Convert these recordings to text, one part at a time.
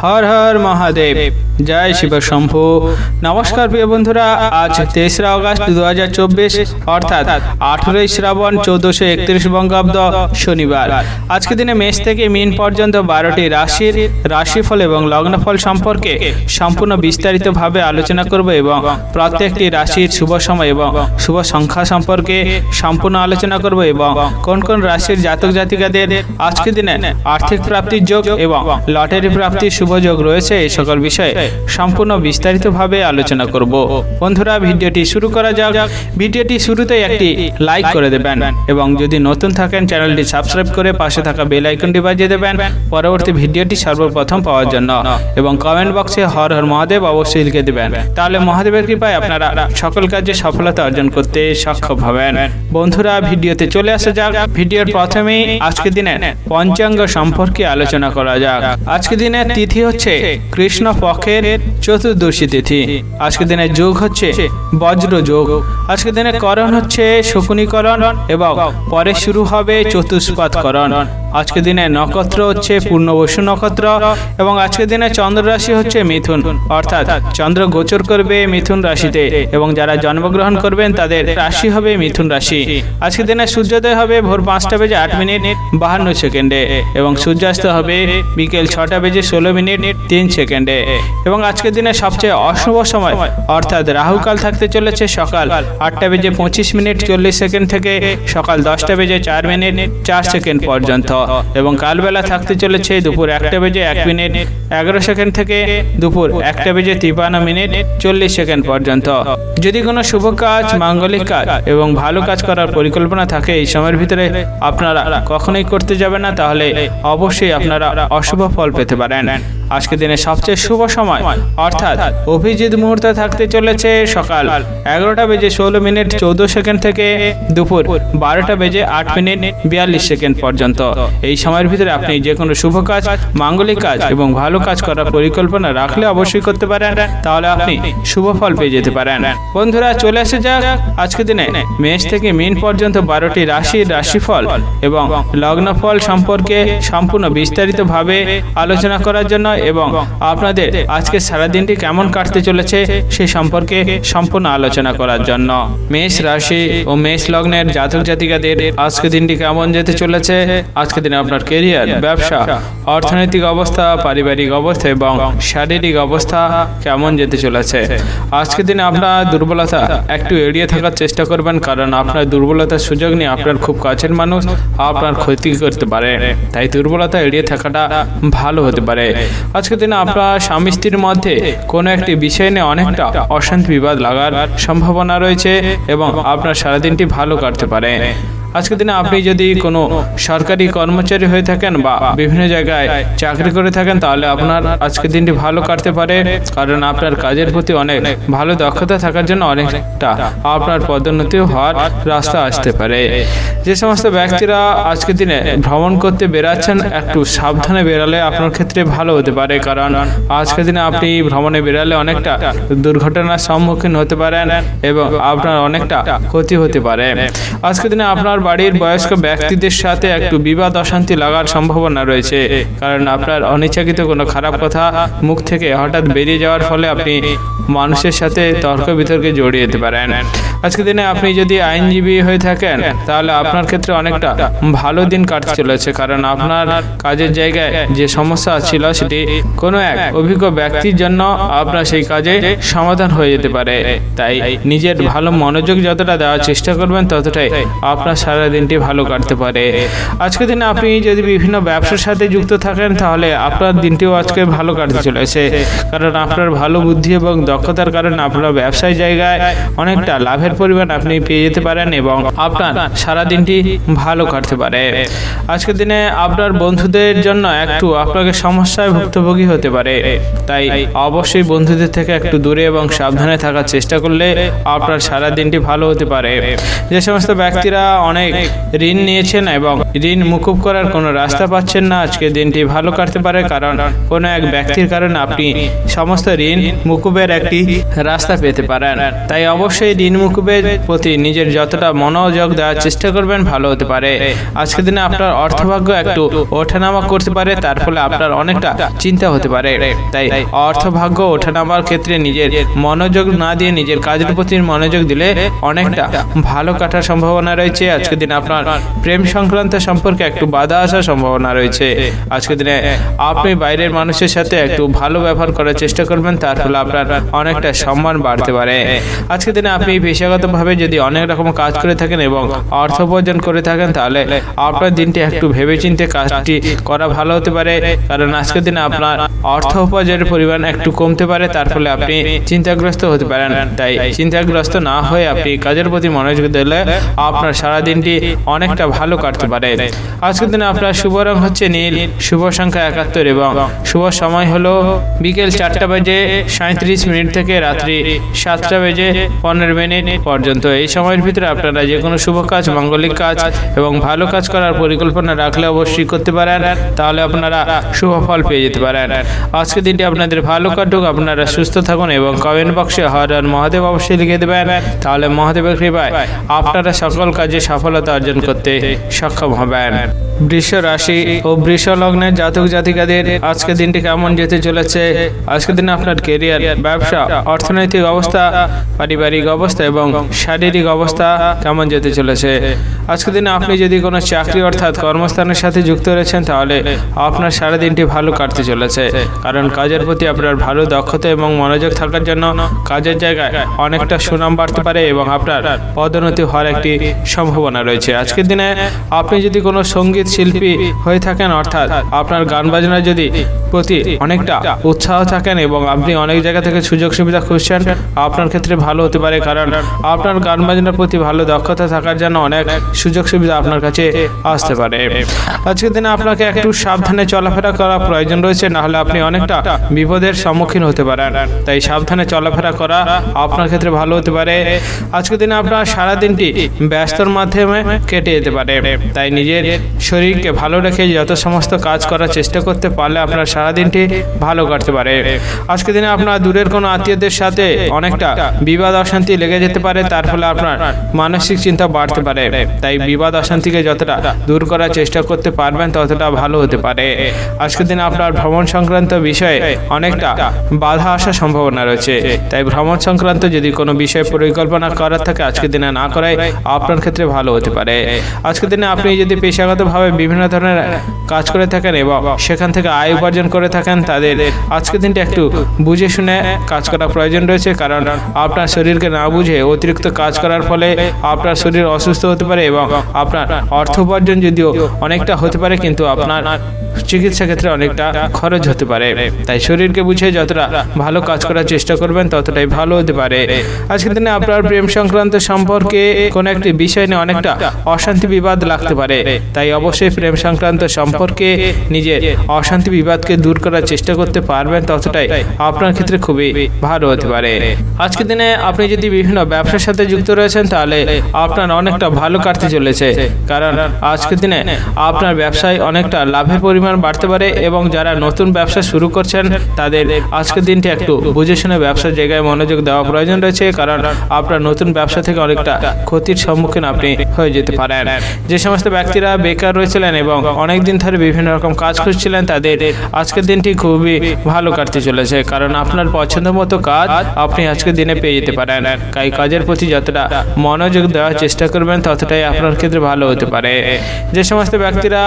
হর হর মহাদেব, জয় শিব শম্ভু। নমস্কার প্রিয় বন্ধুরা, আজ 3রা আগস্ট 2024 অর্থাৎ 18ই শ্রাবণ 1431 বঙ্গাব্দ শনিবার। আজকে দিনে মেষ থেকে মীন পর্যন্ত 12টি রাশির রাশিফল এবং লগ্নফল সম্পর্কে সম্পূর্ণ বিস্তারিতভাবে আলোচনা করব এবং প্রত্যেকটি রাশির শুভ সময় এবং শুভ সংখ্যা সম্পর্কে সম্পূর্ণ আলোচনা করব এবং কোন কোন রাশির জাতক জাতিকাদের আজকে দিনে আর্থিক প্রাপ্তির যোগ এবং লটারি প্রাপ্তির শুভ যোগ রয়েছে, এই সকল বিষয়ে সম্পূর্ণ বিস্তারিতভাবে আলোচনা করব। বন্ধুরা, ভিডিওটি শুরু করা যাক। ভিডিওটি শুরুতেই একটি লাইক করে দেবেন এবং যদি নতুন থাকেন চ্যানেলটি সাবস্ক্রাইব করে পাশে থাকা বেল আইকনটি বাজিয়ে দেবেন পরবর্তী ভিডিওটি সর্বপ্রথম পাওয়ার জন্য, এবং কমেন্ট বক্সে হর হর মহাদেব অবশ্যই লিখে দেবেন। তাহলে মহাদেবের কৃপায় আপনারা সকল কাজে সফলতা অর্জন করতে সক্ষম হবেন। বন্ধুরা, ভিডিওতে চলে আসা যাক। ভিডিওর প্রথমেই আজকে দিনে পঞ্চাঙ্গ সম্পর্কে আলোচনা করা যাক। আজকে দিনের তিথি হচ্ছে কৃষ্ণ পক্ষের চতুর্দশী তিথি। আজকে দিনের যোগ হচ্ছে বজ্র যোগ। আজকে দিনের করণ হচ্ছে শকুনিকরণ এবং পরে শুরু হবে চতুষ্পদকরণ। আজকে দিনে নক্ষত্র হচ্ছে পূর্ণবসু নক্ষত্র এবং আজকে দিনে চন্দ্র রাশি হচ্ছে মিথুন, অর্থাৎ চন্দ্র গোচর করবে মিথুন রাশিতে এবং যারা জন্মগ্রহণ করবেন তাদের রাশি হবে মিথুন রাশি। আজকে দিনে সূর্যোদয় হবে ভোর 5:08:52 এবং সূর্যাস্ত হবে বিকেল 6:16:03 এবং আজকে দিনে সবচেয়ে অশুভ সময় অর্থাৎ রাহুকাল থাকতে চলেছে সকাল 8:25:40 থেকে সকাল 10:04:04 পর্যন্ত এবং কালবেলা থাকতে চলেছে দুপুর 1:01:11 থেকে দুপুর 1:53:40 পর্যন্ত। যদি কোনো শুভ কাজ, মাঙ্গলিক কাজ এবং ভালো কাজ করার পরিকল্পনা থাকে এই সময়ের ভিতরে আপনারা কখনোই করতে যাবেন না, তাহলে অবশ্যই আপনারা অশুভ ফল পেতে পারেন। আজকে দিনে সবচেয়ে শুভ সময় অর্থাৎ অভিজিৎ মুহূর্ত থাকতে চলেছে সকাল 11:16:14 থেকে দুপুর 12:08:42 পর্যন্ত। এই সময়ের ভিতরে আপনি যে কোনো শুভ কাজ, মাঙ্গলিক কাজ এবং ভালো কাজ করার পরিকল্পনা রাখলে অবশ্যই করতে পারেন, তাহলে আপনি শুভ ফল পেয়ে যেতে পারেন। বন্ধুরা, চলে আসে যাক আজকে দিনে মেষ থেকে মীন পর্যন্ত 12টি রাশির রাশিফল এবং লগ্নফল সম্পর্কে সম্পূর্ণ বিস্তারিতভাবে আলোচনা করার জন্য এবং আপনাদের আজকে সারাদিনটি কেমন কাটতে চলেছে সে সম্পর্কে সম্পূর্ণ আলোচনা করার জন্য। মেষ রাশি ও মেষ লগ্নের জাতক জাতিকাদের আজকে দিনটি কেমন যেতে চলেছে। আজকে দিনে আপনার কেরিয়ার, ব্যবসা, অর্থনৈতিক অবস্থা, পারিবারিক অবস্থা এবং শারীরিক অবস্থা কেমন যেতে চলেছে। আজকে দিনে আপনার দুর্বলতা একটু এড়িয়ে থাকার চেষ্টা করবেন, কারণ আপনার দুর্বলতার সুযোগ নিয়ে আপনার খুব কাছের মানুষ আপনার ক্ষতি করতে পারে, তাই দুর্বলতা এড়িয়ে থাকাটা ভালো হতে পারে। আজকে দিনে আপনার স্বামী স্ত্রীর মধ্যে কোনো একটি বিষয় নিয়ে অনেকটা অশান্তি বিবাদ লাগার সম্ভাবনা রয়েছে এবং আপনার সারাদিনটি ভালো কাটতে পারে। আজকের দিনে আপনি যদি কোনো সরকারি কর্মচারী হয়ে থাকেন বা বিভিন্ন জায়গায় চাকরি করে থাকেন, তাহলে আপনার আজকের দিনটি ভালো কাটতে পারে, কারণ আপনার কাজের প্রতি অনেক ভালো দক্ষতা থাকার জন্য অনেকটা আপনার পদোন্নতি হওয়ার রাস্তা আসতে পারে। যে সমস্ত ব্যক্তিরা আজকের দিনে ভ্রমণ করতে বেরাচ্ছেন, একটু সাবধানে বেরালে আপনার ক্ষেত্রে ভালো হতে পারে, কারণ আজকের দিনে আপনি ভ্রমণে বেরালে অনেকটা দুর্ঘটনার সম্মুখীন হতে পারেন এবং আপনার অনেকটা ক্ষতি হতে পারে। আজকের দিনে আপনার বাড়ির বয়স্ক ব্যক্তিদের সাথে একটু বিবাদ অশান্তি লাগার সম্ভাবনা রয়েছে, কারণ আপনার অনিচ্ছাকৃত কোনো খারাপ কথা মুখ থেকে হঠাৎ বেরিয়ে যাওয়ার ফলে আপনি মানুষের সাথে তর্ক বিতর্কে জড়িয়ে যেতে পারেন। আজকের দিনে আপনি যদি আইনজীবী হয়ে থাকেন, তাহলে আপনার ক্ষেত্রে অনেকটা ভালো দিন কাটতে চলেছে, কারণ আপনার কাজের জায়গায় যে সমস্যা ছিল সেটি কোনো এক অভিজ্ঞ ব্যক্তির জন্য আপনার সেই কাজে সমাধান হয়ে যেতে পারে। তাই নিজের ভালো মনোযোগ যতটা দেওয়ার চেষ্টা করবেন ততটাই আপনার সারা দিনটি ভালো কাটতে পারে। আজকের দিনে আপনি যদি বিভিন্ন ব্যবসার সাথে যুক্ত থাকেন, তাহলে আপনার দিনটিও আজকে ভালো কাটতে চলেছে, কারণ আপনার ভালো বুদ্ধি এবং দক্ষতার কারণে আপনার ব্যবসায় জায়গায় অনেকটা লাভের পরিমাণ আপনি পেয়ে যেতে পারেন এবং আপনার সারা দিনটি ভালো কাটতে পারে। আজকের দিনে আপনার বন্ধুদের জন্য একটু আপনাকে সমস্যায় ভুক্তভোগী হতে পারে, তাই অবশ্যই বন্ধুদের থেকে একটু দূরে এবং সাবধানে থাকার চেষ্টা করলে আপনার সারা দিনটি ভালো হতে পারে। যে সমস্ত ব্যক্তিরা অনেক অনেক ঋণ নিয়েছেন এবং ঋণ মুকুব করার কোনো রাস্তা পাচ্ছেন না, আজকে দিনটি ভালো কাটতে পারে, কারণ কোনো এক ব্যক্তির কারণে আপনি সমস্ত ঋণ মুকুবের একটি রাস্তা পেতে পারেন। তাই অবশ্যই ঋণ মুকুবের প্রতি নিজের যতটা মনোযোগ দেওয়ার চেষ্টা করবেন ভালো হতে পারে। আজকের দিনে আপনার অর্থভাগ্য একটু ওঠানামা করতে পারে, তার ফলে আপনার অনেকটা চিন্তা হতে পারে। তাই অর্থভাগ্য ওঠানামার ক্ষেত্রে নিজের মনোযোগ না দিয়ে নিজের কাজের প্রতি মনোযোগ দিলে অনেকটা ভালো কাটার সম্ভাবনা রয়েছে। আজকের দিনে আপনার প্রেম সংক্রান্ত সম্পর্কে একটু বাধা আসার সম্ভাবনা রয়েছে। আজকের দিনে আপনি বাইরের মানুষের সাথে একটু ভালো ব্যবহার করার চেষ্টা করবেন, তার ফলে আপনার অনেকটা সম্মান বাড়তে পারে। আজকের দিনে আপনি পেশাগতভাবে যদি অনেক রকম কাজ করে থাকেন এবং অর্থ উপার্জন করে থাকেন, তাহলে আপনার দিনটি একটু ভেবেচিন্তে কাজটি করা ভালো হতে পারে, কারণ আজকের দিনে আপনার অর্থ উপার্জনের পরিমাণ একটু কমতে পারে, তার ফলে আপনি চিন্তাগ্রস্ত হতে পারেন। তাই চিন্তাগ্রস্ত না হয়ে আপনি কাজের প্রতি মনোযোগ দিলে আপনার সারা দিনটি অনেকটা ভালো কাটতে পারে। আজকের দিনে আপনার শুভ রং হচ্ছে নীল, শুভ সংখ্যা 71 এবং শুভ সময় হলো বিকেল 4:37 থেকে রাত্রি 7:15 পর্যন্ত। এই সময়ের ভিতরে আপনারা যে কোনো শুভ কাজ, মাঙ্গলিক কাজ এবং ভালো কাজ করার পরিকল্পনা রাখলে অবশ্যই করতে পারেন, তাহলে আপনারা শুভ ফল পেয়ে যেতে পারেন। আজকের দিনটি আপনাদের ভালো কাটুক, আপনারা সুস্থ থাকুন এবং কমেন্ট বক্সে হর হর মহাদেব অবশ্যই লিখে দেবেন, তাহলে মহাদেবের কৃপায় আপনারা সকল কাজে সফলতা অর্জন করতে সক্ষম হবেন। বৃষ রাশি ও বৃষ লগ্নের জাতক জাতিকাদের আজকের দিনটি কেমন যেতে চলেছে? আজকের দিনে আপনার কেরিয়ার, ব্যবসা, অর্থনৈতিক অবস্থা, পারিবারিক অবস্থা এবং শারীরিক অবস্থা কেমন যেতে চলেছে? আজকের দিনে আপনি যদি কোনো চাকরি অর্থাৎ কর্মস্থানের সাথে যুক্ত রয়েছেন, তাহলে আপনার সারা দিনটি ভালো কাটতে চলেছে, কারণ কাজের প্রতি আপনার ভালো দক্ষতা এবং মনোযোগ থাকার জন্য কাজের জায়গায় অনেকটা সুনাম বাড়তে পারে এবং আপনার পদোন্নতি হওয়ার একটি সম্ভাবনা রয়েছে। আজকের দিনে আপনি যদি কোনো সঙ্গীত শিল্পী হয়ে থাকেন, অর্থাৎ আপনার গান বাজনার যদি প্রতি অনেকটা উৎসাহ থাকেন এবং আপনি অনেক জায়গা থেকে সুযোগ সুবিধা খুঁজছেন, আপনার ক্ষেত্রে ভালো হতে পারে, কারণ আপনার গান বাজনার প্রতি ভালো দক্ষতা থাকার জন্য অনেক সুযোগ সুবিধা আপনার কাছে আসতে পারে। আজকের দিনে আপনাকে একটু সাবধানে চলাফেরা করা প্রয়োজন রয়েছে, না হলে আপনি অনেকটা বিপদের সম্মুখীন হতে পারেন। তাই সাবধানে চলাফেরা করা আপনার ক্ষেত্রে ভালো হতে পারে। আজকের দিনে আপনার সারা দিনটি ব্যস্তর মাধ্যমে কেটে যেতে পারে, তাই নিজের শরীরকে ভালো রেখে যত সমস্ত কাজ করার চেষ্টা করতে পারলে আপনার সারা দিনটি ভালো কাটতে পারে। আজকের দিনে আপনার দূরের কোনো আত্মীয়দের সাথে অনেকটা বিবাদ অশান্তি লেগে যেতে পারে, তার ফলে আপনার মানসিক চিন্তা বাড়তে পারে। তাই বিবাদ অশান্তিকে যতটা দূর করার চেষ্টা করতে পারবেন ততটা ভালো হতে পারে। আজকের দিনে আপনার ভ্রমণ সংক্রান্ত বিষয়ে অনেকটা বাধা আসার সম্ভাবনা রয়েছে, তাই ভ্রমণ সংক্রান্ত যদি কোনো বিষয় পরিকল্পনা করার থাকে আজকের দিনে না করাই আপনার ক্ষেত্রে ভালো হতে পারে। আজকের দিনে আপনি যদি পেশাগতভাবে বিভিন্ন ধরনের কাজ করে থাকেন এবং সেখান থেকে আয় উপার্জন করে থাকেন, তাদের আজকের দিনটি একটু বুঝে শুনে কাজ করা প্রয়োজন রয়েছে, কারণ আপনার শরীরকে না বুঝে অতিরিক্ত কাজ করার ফলে আপনার শরীর অসুস্থ হতে পারে এবং আপনার অর্থ উপার্জন যদিও অনেকটা হতে পারে, কিন্তু আপনার চিকিৎসা ক্ষেত্রে অনেকটা খরচ হতে পারে। তাই শরীরকে বুঝে যতটা ভালো কাজ করার চেষ্টা করবেন ততটাই ভালো হতে পারে। আজকের দিনে আপনার প্রেম সংক্রান্ত সম্পর্কে কোনো একটি বিষয় নিয়ে অনেকটা অশান্তি বিবাদ লাগতে পারে, তাই অবশ্যই প্রেম সংক্রান্ত সম্পর্কে নিজের অশান্তি বিবাদকে দূর করার চেষ্টা করতে পারবেন ততটাই আপনার ক্ষেত্রে খুবই ভালো হতে পারে। আজকের দিনে আপনি যদি বিভিন্ন ব্যবসার সাথে যুক্ত রয়েছেন, তাহলে আপনার অনেকটা ভালো কাটতে চলেছে, কারণ আজকের দিনে আপনার ব্যবসায় অনেকটা লাভের পরিমাণ বাড়তে পারে এবং যারা নতুন ব্যবসা শুরু করছেন তাদের আজকের দিনটি একটু বুঝে শুনে ব্যবসার জায়গায় মনোযোগ দেওয়া প্রয়োজন রয়েছে, কারণ আপনার নতুন ব্যবসা থেকে অনেকটা ক্ষতির সম্মুখীন আপনি হয়ে যেতে পারেন। যে সমস্ত ব্যক্তিরা বেকার রয়েছিলেন এবং অনেক দিন ধরে বিভিন্ন রকম কাজ খুঁজছিলেন, তাদের আজকের দিনটি খুবই ভালো কাটতে চলেছে, কারণ আপনার পছন্দ মতো কাজ আপনি আজকের দিনে পেয়ে যেতে পারেন। তাই কাজের প্রতি যতটা মনোযোগ দেওয়ার চেষ্টা করবেন ততটাই আপনার ক্ষেত্রে ভালো হতে পারে। যে সমস্ত ব্যক্তিরা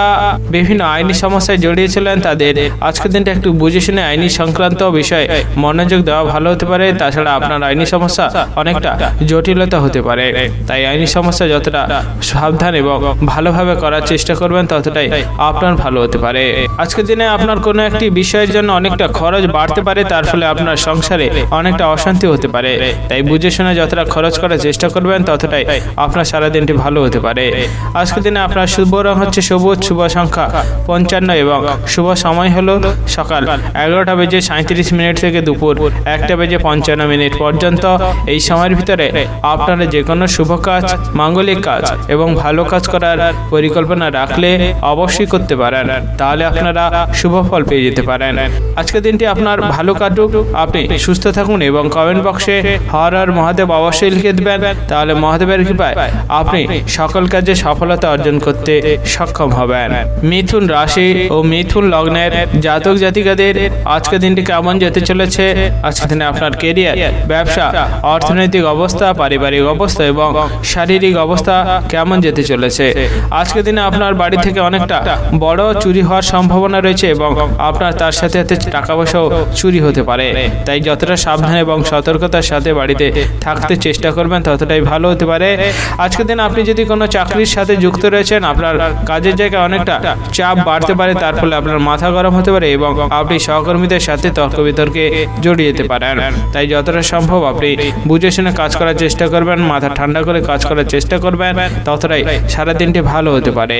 বিভিন্ন আইনি সমস্যায় জড়িয়েছিলেন, তাদের আজকের দিনটা একটু বুঝে শুনে আইনি সংক্রান্ত বিষয়ে মনোযোগ দেওয়া ভালো হতে পারে। তাছাড়া আপনার আইনি সমস্যা অনেকটা জটিলতা হতে পারে, তাই আইনি সমস্যা যতটা সাবধান এবং ভালোভাবে করার চেষ্টা করবেন ততটাই আপনার ভালো হতে পারে। আজকের দিনে আপনার কোনো একটি বিষয়ের জন্য অনেকটা খরচ বাড়তে পারে, তার ফলে আপনার সংসারে অনেকটা অশান্তি হতে পারে, তাই বুঝে শুনে যতটা খরচ করার চেষ্টা করবেন ততটাই আপনার সারা দিনটি ভালো হতে পারে। আজকের দিনে আপনার শুভ রং হচ্ছে সবুজ, শুভ সংখ্যা 55 এবং শুভ সময় হলো সকাল 11:37 থেকে দুপুর 1:55 পর্যন্ত। এই সময়ের ভিতরে আপনারা যে কোনো শুভ কাজ, মাঙ্গলিক কাজ এবং ভালো কাজ করার পরিকল্পনা রাখলে অবশ্যই করতে পারেন, তাহলে আপনারা শুভ ফল পেয়ে যেতে পারেন। আজকের দিনটি আপনার ভালো কাটুক, আপনি সুস্থ থাকুন এবং কমেন্ট বক্সে হর হর মহাদেব অবশ্যই লিখে দেবেন, তাহলে মহাদেবের কৃপায় আপনি সকল কাজে সফলতা অর্জন করতে সক্ষম হবেন। মিথুন রাশি ও মিথুন লগ্নের জাতক জাতিকাদের আজকের দিনটি কেমন যেতে চলেছে? আজকের দিনে আপনার কেরিয়ার, ব্যবসা, অর্থনৈতিক অবস্থা, পারিবারিক অবস্থা এবং শারীরিক অবস্থা কেমন যেতে চলেছে? আজকের দিনে আপনার বাড়ি থেকে অনেকটা বড় চুরি হওয়ার সম্ভাবনা রয়েছে এবং আপনার তার সাথে সাথে টাকা পয়সাও চুরি হতে পারে, তাই যতটা সাবধান এবং সতর্কতার সাথে বাড়িতে থাকতে চেষ্টা করবেন ততটাই ভালো হতে পারে। আজকের দিন আপনি যদি কোনো চাকরির সাথে যুক্ত রয়েছেন, আপনার কাজের জায়গায় অনেকটা চাপ বাড়তে পারে, তার ফলে আপনার মাথা গরম হতে পারে এবং আপনি সহকর্মীদের সাথে তর্ক বিতর্কে জড়িয়ে যেতে পারেন, তাই যতটা সম্ভব আপনি বুঝে শুনে কাজ করার চেষ্টা করবেন, মাথা ঠান্ডা করে কাজ করার চেষ্টা করবেন, ততটাই সারা দিনটি ভালো হতে পারে।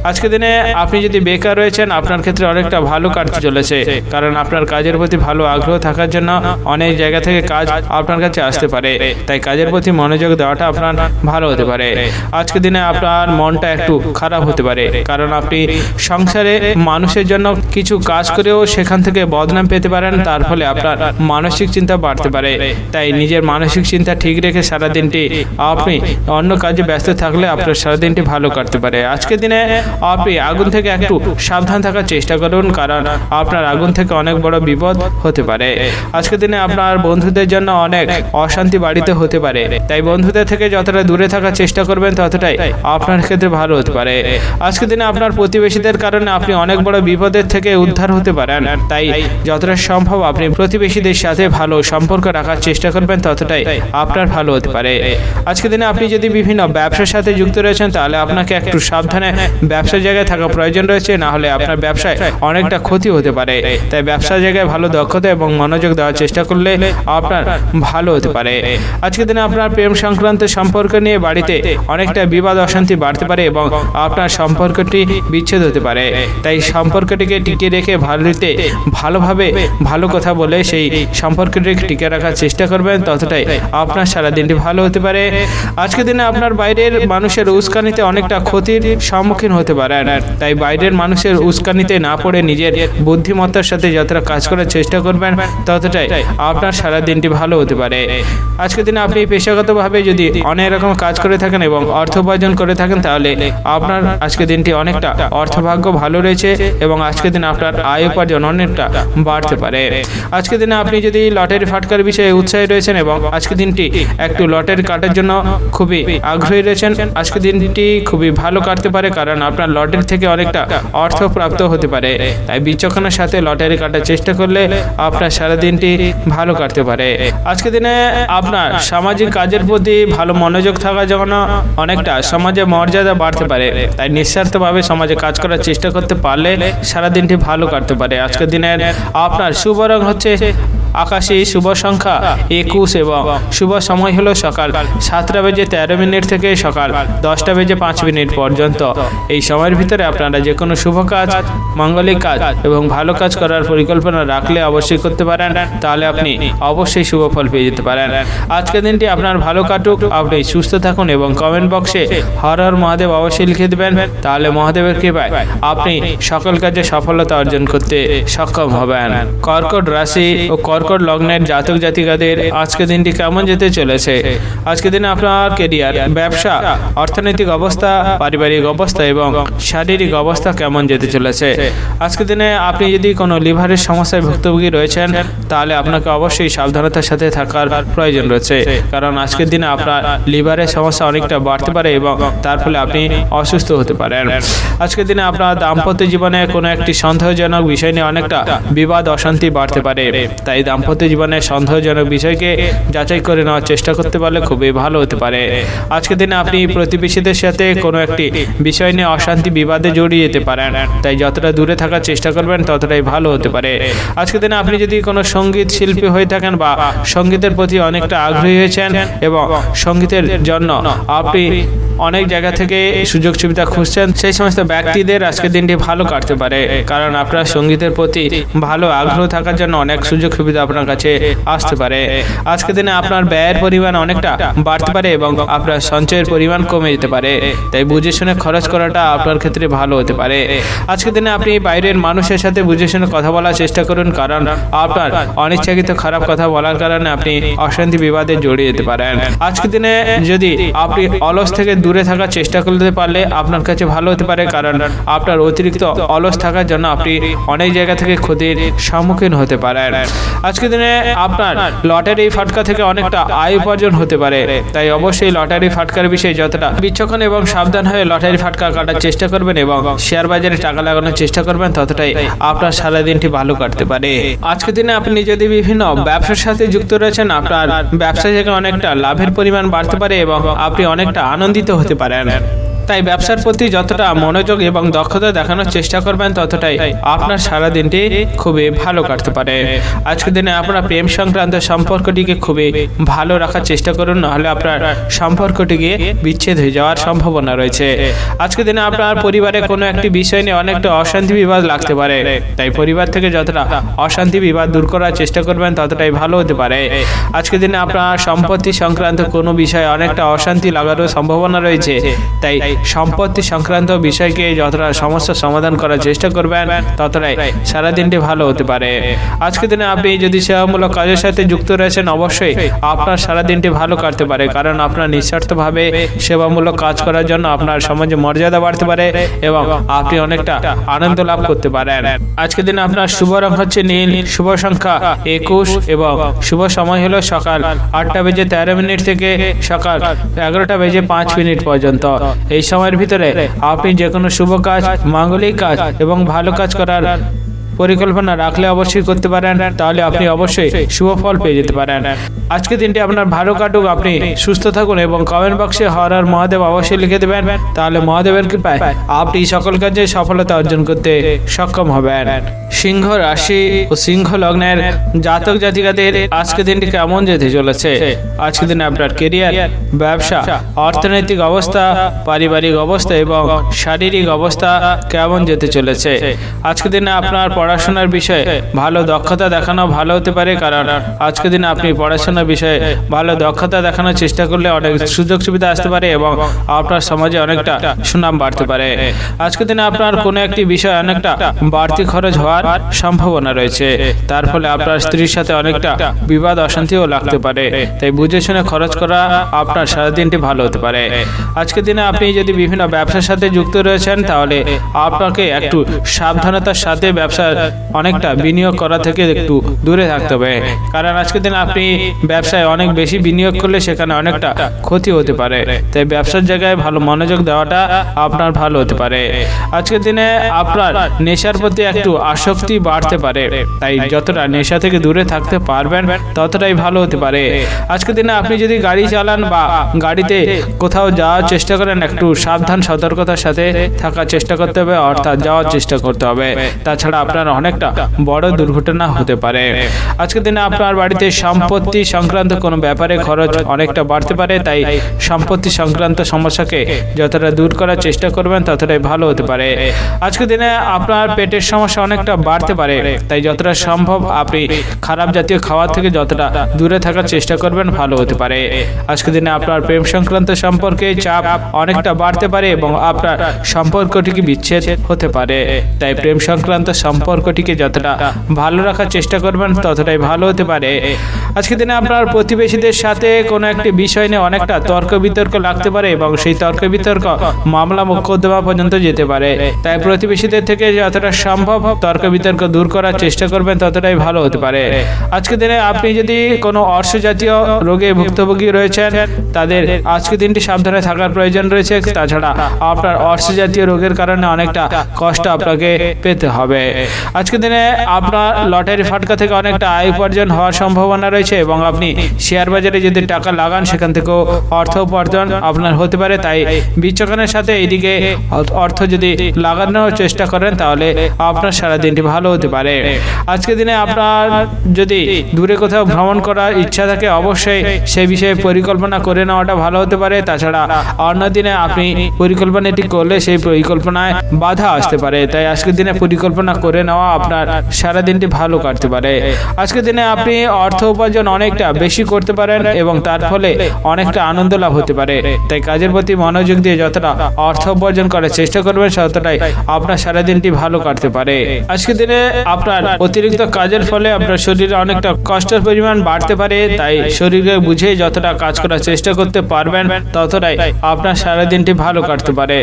আজকের দিনে আপনি যদি বেকার রয়েছেন, আপনার ক্ষেত্রে অনেকটা ভালো কাটতে চলেছে, কারণ আপনার কাজের প্রতি ভালো আগ্রহ থাকার জন্য অনেক জায়গা থেকে কাজ আপনার কাছে আসতে পারে, তাই কাজের প্রতি মনোযোগ দেওয়াটা আপনার ভালো হতে পারে। আজকের দিনে আপনার মনটা একটু খারাপ হতে পারে, কারণ আপনি সংসারে মানুষের জন্য কিছু কাজ করেও সেখান থেকে বদনাম পেতে পারেন, তার ফলে আপনার মানসিক চিন্তা বাড়তে পারে, তাই নিজের মানসিক চিন্তা ঠিক রেখে সারা দিনটি আপনি অন্য কাজে ব্যস্ত থাকলে আপনার সারা দিনটি ভালো কাটতে পারে। আজকের দিনে আপনি আগুন থেকে একটু সাবধান থাকার চেষ্টা করুন, কারণ আপনার আগুন থেকে অনেক বড় বিপদ হতে পারে। আজকের দিনে আপনার বন্ধুদের জন্য অনেক অশান্তি বাড়িতে হতে পারে, তাই বন্ধুদের থেকে যতটা দূরে থাকার চেষ্টা করবেন ততটাই আপনার ক্ষেত্রে ভালো হতে পারে। আজকের দিনে আপনার প্রতিবেশীদের কারণে আপনি অনেক বড় বিপদের থেকে উদ্ধার হতে পারেন, তাই যতটা সম্ভব আপনি প্রতিবেশীদের সাথে ভালো সম্পর্ক রাখার চেষ্টা করবেন, ততটাই আপনার ভালো হতে পারে। আজকের দিনে আপনি যদি বিভিন্ন ব্যবসার সাথে যুক্ত রয়েছেন, তাহলে আপনাকে একটু সাবধানে ব্যবসার জায়গায় থাকা প্রয়োজন রয়েছে, না হলে আপনার ব্যবসায় অনেকটা ক্ষতি হতে পারে, তাই ব্যবসার জায়গায় ভালো দক্ষতা এবং মনোযোগ দেওয়ার চেষ্টা করলে আপনার ভালো হতে পারে। আজকের দিনে আপনার প্রেম সংক্রান্ত সম্পর্ক নিয়ে বাড়িতে অনেকটা বিবাদ অশান্তি বাড়তে পারে এবং আপনার সম্পর্কটি বিচ্ছেদ হতে পারে, তাই সম্পর্কটিকে টিকিয়ে রেখে ভালোভাবে ভালো কথা বলে সেই সম্পর্কটিকে টিকে রাখার চেষ্টা করবেন, ততটাই আপনার সারা দিনটি ভালো হতে পারে। আজকের দিনে আপনার বাইরের মানুষের উস্কানিতে অনেকটা ক্ষতির সম্মুখীন হতে পারেন, তাই বাইরের মানুষের উস্কানিতে না পড়ে নিজের বুদ্ধিমত্তার সাথে যতটা কাজ করার চেষ্টা করবেন ততটাই আপনার সারা দিনটি ভালো হতে পারে। আজকের দিনে আপনি পেশাগতভাবে যদি অনেক রকম কাজ করে থাকেন এবং অর্থ উপার্জন করে থাকেন, তাহলে আপনার আজকের দিনটি অনেকটা অর্থভাগ্য ভালো রয়েছে এবং আজকের দিনে আপনার আয় উপার্জন অনেকটা বাড়তে পারে। আজকের দিনে আপনি যদি লটারি ফাটকার বিষয়ে উৎসাহী রয়েছেন এবং আজকের দিনটি একটু লটারি কাটার জন্য খুবই আগ্রহী রয়েছেন, আজকের দিনটি খুবই ভালো কাটতে পারে, কারণ আপনার লটারি থেকে অনেকটা অর্থ প্রাপ্ত হতে পারে, তাই বিচক্ষণের সাথে লটারি কাটার চেষ্টা করলে আপনার সারা দিনটি ভালো কাটতে পারে। আজকের দিনে আপনার সামাজিক কাজের প্রতি ভালো মনোযোগ থাকার জন্য অনেকটা সমাজে মর্যাদা বাড়তে পারে, তাই নিঃস্বার্থভাবে সমাজে কাজ করার চেষ্টা করতে পারলে সারা দিনটি ভালো কাটতে পারে। আজকের দিনের আপনার শুভ রং হচ্ছে আকাশী, শুভ সংখ্যা 21 এবং শুভ সময় হলো সকাল 7:13 থেকে সকাল 10:05 পর্যন্ত। এই সময়ের ভিতরে আপনারা যে কোনো শুভ কাজ, মাঙ্গলিক কাজ এবং ভালো কাজ করার পরিকল্পনা রাখলে অবশ্যই করতে পারেন, তাহলে আপনি অবশ্যই শুভ ফল পেয়ে যেতে পারেন। আজকের দিনটি আপনার ভালো কাটুক, আপনি সুস্থ থাকুন এবং কমেন্ট বক্সে হর হর মহাদেব অবশ্যই লিখে দেবেন, তাহলে মহাদেবের কৃপায় আপনি সকল কাজে সফলতা অর্জন করতে সক্ষম হবেন। কর্কট রাশি ও কর্কট লগ্নের জাতক জাতিকাদের আজকের দিনটি কেমন যেতে চলেছে? আজকের দিনে আপনার কেরিয়ার, ব্যবসা, অর্থনৈতিক অবস্থা, পারিবারিক অবস্থা এবং শারীরিক অবস্থা কেমন যেতে চলেছে? আজকের দিনে আপনি যদি কোনো লিভারের সমস্যায় ভুক্তভোগী রয়েছেন, তাহলে আপনাকে অবশ্যই সাবধানতার সাথে থাকার প্রয়োজন রয়েছে, কারণ আজকের দিনে আপনার লিভারের সমস্যা অনেকটা বাড়তে পারে এবং তার ফলে আপনি অসুস্থ হতে পারেন। আজকের দিনে আপনার দাম্পত্য জীবনে কোনো একটি সন্দেহজনক বিষয় নিয়ে অনেকটা বিবাদ অশান্তি বাড়তে পারে, তাই দাম্পত্য জীবনের সন্দেহজনক বিষয়কে যাচাই করে নেওয়ার চেষ্টা করতে পারলে খুবই ভালো হতে পারে। আজকের দিনে আপনি প্রতিবেশীদের সাথে কোনো একটি বিষয় নিয়ে অশান্তি বিবাদে জড়িয়ে যেতে পারেন, তাই যতটা দূরে থাকার চেষ্টা করবেন ততটাই ভালো হতে পারে। আজকের দিনে আপনি যদি কোনো সঙ্গীত শিল্পী হয়ে থাকেন বা সঙ্গীতের প্রতি অনেকটা আগ্রহী হয়েছেন এবং সঙ্গীতের জন্য আপনি অনেক জায়গা থেকে সুযোগ সুবিধা খুঁজছেন, সেই সমস্ত ব্যক্তিদের আজকের দিনটি ভালো কাটতে পারে, কারণ আপনার সঙ্গীতের প্রতি ভালো আগ্রহ থাকার জন্য অনেক সুযোগ সুবিধা আপনার কাছে আসতে পারে। আজকের দিনে আপনার ব্যয়ের পরিমাণ অনেকটা বাড়তে পারে এবং আপনার সঞ্চয়ের পরিমাণ কমে যেতে পারে, তাই বুঝে শুনে খরচ করাটা আপনার ক্ষেত্রে ভালো হতে পারে। আজকের দিনে আপনি বাইরের মানুষের সাথে বুঝে শুনে কথা বলার চেষ্টা করুন, কারণ আপনার অনিচ্ছাকৃত খারাপ কথা বলার কারণে আপনি অশান্তি বিবাদে জড়িয়ে যেতে পারেন। আজকের দিনে যদি আপনি অলস থেকে দূরে থাকার চেষ্টা করতে পারলে আপনার কাছে ভালো হতে পারে, কারণ আপনার অতিরিক্ত অলস থাকার জন্য আপনি অনেক জায়গা থেকে ক্ষতির সম্মুখীন হতে পারেন। আজকের দিনে আপনার লটারি ফাটকা থেকে অনেকটা আয় উপার্জন হতে পারে, তাই অবশ্যই লটারি ফাটকার বিষয়ে যতটা বিচক্ষণ এবং সাবধান হয়ে লটারি ফাটকা কাটার চেষ্টা করবেন এবং শেয়ার বাজারে টাকা লাগানোর চেষ্টা করবেন, ততটাই আপনার সারা দিনটি ভালো কাটতে পারে। আজকের দিনে আপনি যদি বিভিন্ন ব্যবসার সাথে যুক্ত রয়েছেন, আপনার ব্যবসা থেকে অনেকটা লাভের পরিমাণ বাড়তে পারে এবং আপনি অনেকটা আনন্দিত হতে পারেন। তাই ব্যবসার প্রতি যতটা মনোযোগ এবং দক্ষতা দেখানোর চেষ্টা করবেন, ততটাই আপনার সারা দিনটি খুবই ভালো কাটতে পারে। আজকের দিনে আপনার প্রেম সংক্রান্ত সম্পর্কটিকে খুবই ভালো রাখার চেষ্টা করুন, নাহলে আপনার সম্পর্কটিকে বিচ্ছেদ হয়ে যাওয়ার সম্ভাবনা রয়েছে। আজকের দিনে আপনার পরিবারে কোনো একটি বিষয় নিয়ে অনেকটা অশান্তি বিবাদ লাগতে পারে, তাই পরিবার থেকে যতটা অশান্তি বিবাদ দূর করার চেষ্টা করবেন, ততটাই ভালো হতে পারে। আজকের দিনে আপনার সম্পত্তি সংক্রান্ত কোনো বিষয়ে অনেকটা অশান্তি লাগারও সম্ভাবনা রয়েছে, তাই সম্পত্তি সংক্রান্ত বিষয়কে যতটা সমস্যার সমাধান করার চেষ্টা করবেন, ততটাই সারা দিনটি ভালো হতে পারে। আজকের দিনে আপনি যদি সেবামূলক কাজের সাথে যুক্ত রয়েছেন, অবশ্যই আপনার সারা দিনটি ভালো কাটতে পারে, কারণ আপনার নিঃস্বার্থভাবে সেবামূলক কাজ করার জন্য আপনার সমাজে মর্যাদা বাড়তে পারে এবং আপনি অনেকটা আনন্দ লাভ করতে পারেন। আজকের দিনে আপনার শুভ রং হচ্ছে নীল, শুভ সংখ্যা 21 এবং শুভ সময় হলো সকাল 8:13 থেকে সকাল 11:05 পর্যন্ত। এই সময়ের ভিতরে আপনি যে কোনো শুভ কাজ, মাঙ্গলিক কাজ এবং ভালো কাজ করার পরিকল্পনা রাখলে অবশ্যই করতে পারেন, তাহলে আপনি অবশ্যই শুভ ফল পেয়ে যেতে পারেন। আজকে দিনটি আপনার ভালো কাটুক, আপনি সুস্থ থাকুন এবং কমেন্ট বক্সে হর হর মহাদেব অবশ্যই লিখে দেবেন, তাহলে মহাদেবের কৃপায় আপনি সকল কাজে সফলতা অর্জন করতে সক্ষম হবেন। সিংহ রাশি ও সিংহ লগ্নের জাতক জাতিকাদের আজকে দিনটি কেমন যেতে চলেছে? আজকে দিনে আপনার কেরিয়ার, ব্যবসা, অর্থনৈতিক অবস্থা, পারিবারিক অবস্থা এবং শারীরিক অবস্থা কেমন যেতে চলেছে? আজকে দিনে আপনার পড়াশোনার বিষয়ে ভালো দক্ষতা দেখানো ভালো হতে পারে, কারণ আজকে দিনে আপনি পড়াশোনার বিষয়ে ভালো দক্ষতা দেখানোর চেষ্টা করলে অনেক সুযোগ সুবিধা আসতে পারে এবং আপনার সমাজে অনেকটা সুনাম বাড়তে পারে। আজকে দিনে আপনার কোনো একটি বিষয় অনেকটা বাড়তি খরচ হওয়ার সম্ভাবনা রয়েছে, তার ফলে আপনার স্ত্রীর সাথে অনেকটা বিবাদ অশান্তিও লাগতে পারে, তাই বুঝে শুনে খরচ করা আপনার সারাদিনটি ভালো হতে পারে। আজকের দিনে আপনি যদি বিভিন্ন ব্যবসার সাথে যুক্ত রয়েছেন, তাহলে আপনাকে একটু সাবধানতার সাথে ব্যবসা অনেকটা বিনিয়োগ করা থেকে একটু দূরে থাকতে হবে, কারণ আজকের দিনে আপনি ব্যবসায় অনেক বেশি বিনিয়োগ করলে সেখানে অনেকটা ক্ষতি হতে পারে, তাই ব্যবসার জায়গায় ভালো মনোযোগ দেওয়াটা আপনার ভালো হতে পারে। আজকের দিনে আপনার নেশার প্রতি একটু আসক্তি বাড়তে পারে, তাই যতটা নেশা থেকে দূরে থাকতে পারবেন ততটাই ভালো হতে পারে। আজকের দিনে আপনি যদি গাড়ি চালান বা গাড়িতে কোথাও যাওয়ার চেষ্টা করেন, একটু সাবধান সতর্কতার সাথে থাকার চেষ্টা করতে হবে, অর্থাৎ যাওয়ার চেষ্টা করতে হবে, তাছাড়া আপনার অনেকটা বড় দুর্ঘটনা হতে পারে। আজকের দিনে আপনার বাড়িতে সম্পত্তি সংক্রান্ত কোনো ব্যাপারে খরচ অনেকটা বাড়তে পারে, তাই সম্পত্তি সংক্রান্ত সমস্যাকে যতটা দূর করার চেষ্টা করবেন ততটাই ভালো হতে পারে। আজকের দিনে আপনার পেটের সমস্যা অনেকটা বাড়তে পারে, তাই যতটা সম্ভব আপনি খারাপ জাতীয় খাবার থেকে যতটা দূরে থাকার চেষ্টা করবেন ভালো হতে পারে। আজকের দিনে আপনার প্রেম সংক্রান্ত সম্পর্কে চাপ অনেকটা বাড়তে পারে এবং আপনার সম্পর্কটিকে বিচ্ছেদ হতে পারে, তাই প্রেম সংক্রান্ত সম্পর্কটিকে যতটা ভালো রাখার চেষ্টা করবেন ততটাই ভালো হতে পারে। আজকের দিনে আপনার প্রতিবেশীদের সাথে কোনো একটি বিষয় নিয়ে অনেকটা তর্ক বিতর্ক লাগতে পারে এবং সেই তর্ক বিতর্ক মামলা মোকদ্দমা পর্যন্ত যেতে পারে, তাই প্রতিবেশীদের থেকে যতটা সম্ভব তর্ক বিতর্ক দূর করার চেষ্টা করবেন ততটাই ভালো হতে পারে। আজকের দিনে আপনি যদি কোনো অর্শ জাতীয় রোগে ভুক্তভোগী রয়েছেন, তাদের আজকের দিনটি সাবধানে থাকার প্রয়োজন রয়েছে, তাছাড়া আপনার অর্শ জাতীয় রোগের কারণে অনেকটা কষ্ট আপনাকে পেতে হবে। আজকের দিনে আপনার লটারি ফাটকা থেকে অনেকটা আয় উপার্জন হওয়ার সম্ভাবনা রয়েছে, রয়েছে এবং আপনি শেয়ার বাজারে যদি টাকা লাগান সেখান থেকেও অর্থ উপার্জন আপনার হতে পারে। তাই বিচক্ষণের সাথে এইদিকে অর্থ যদি লাগানোর চেষ্টা করেন তাহলে আপনার সারা দিনটি ভালো হতে পারে। আজকের দিনে আপনার যদি দূরে কোথাও ভ্রমণ করার ইচ্ছা থাকে অবশ্যই সেই বিষয়ে পরিকল্পনা করে নেওয়াটা ভালো হতে পারে। তাছাড়া অন্য দিনে আপনি পরিকল্পনাটি করলে সেই পরিকল্পনায় বাধা আসতে পারে। তাই আজকের দিনে পরিকল্পনা করে নেওয়া আপনার সারা দিনটি ভালো কাটতে পারে। আজকের দিনে আপনি অর্থ উপার্জন অনেকটা বেশি করতে পারেন এবং তার ফলে অনেকটা আনন্দ লাভ হতে পারে। তাই কাজের প্রতি মনোযোগ দিয়ে যতটা অর্থ উপার্জন করার চেষ্টা করবেন ততটাই আপনার সারা দিনটি ভালো কাটতে পারে। আজকের দিনে আপনার অতিরিক্ত কাজের ফলে আপনার শরীরে অনেকটা কষ্টের পরিমাণ বাড়তে পারে। তাই শরীরকে বুঝে যতটা কাজ করার চেষ্টা করতে পারবেন ততটাই আপনার সারা দিনটি ভালো কাটতে পারে।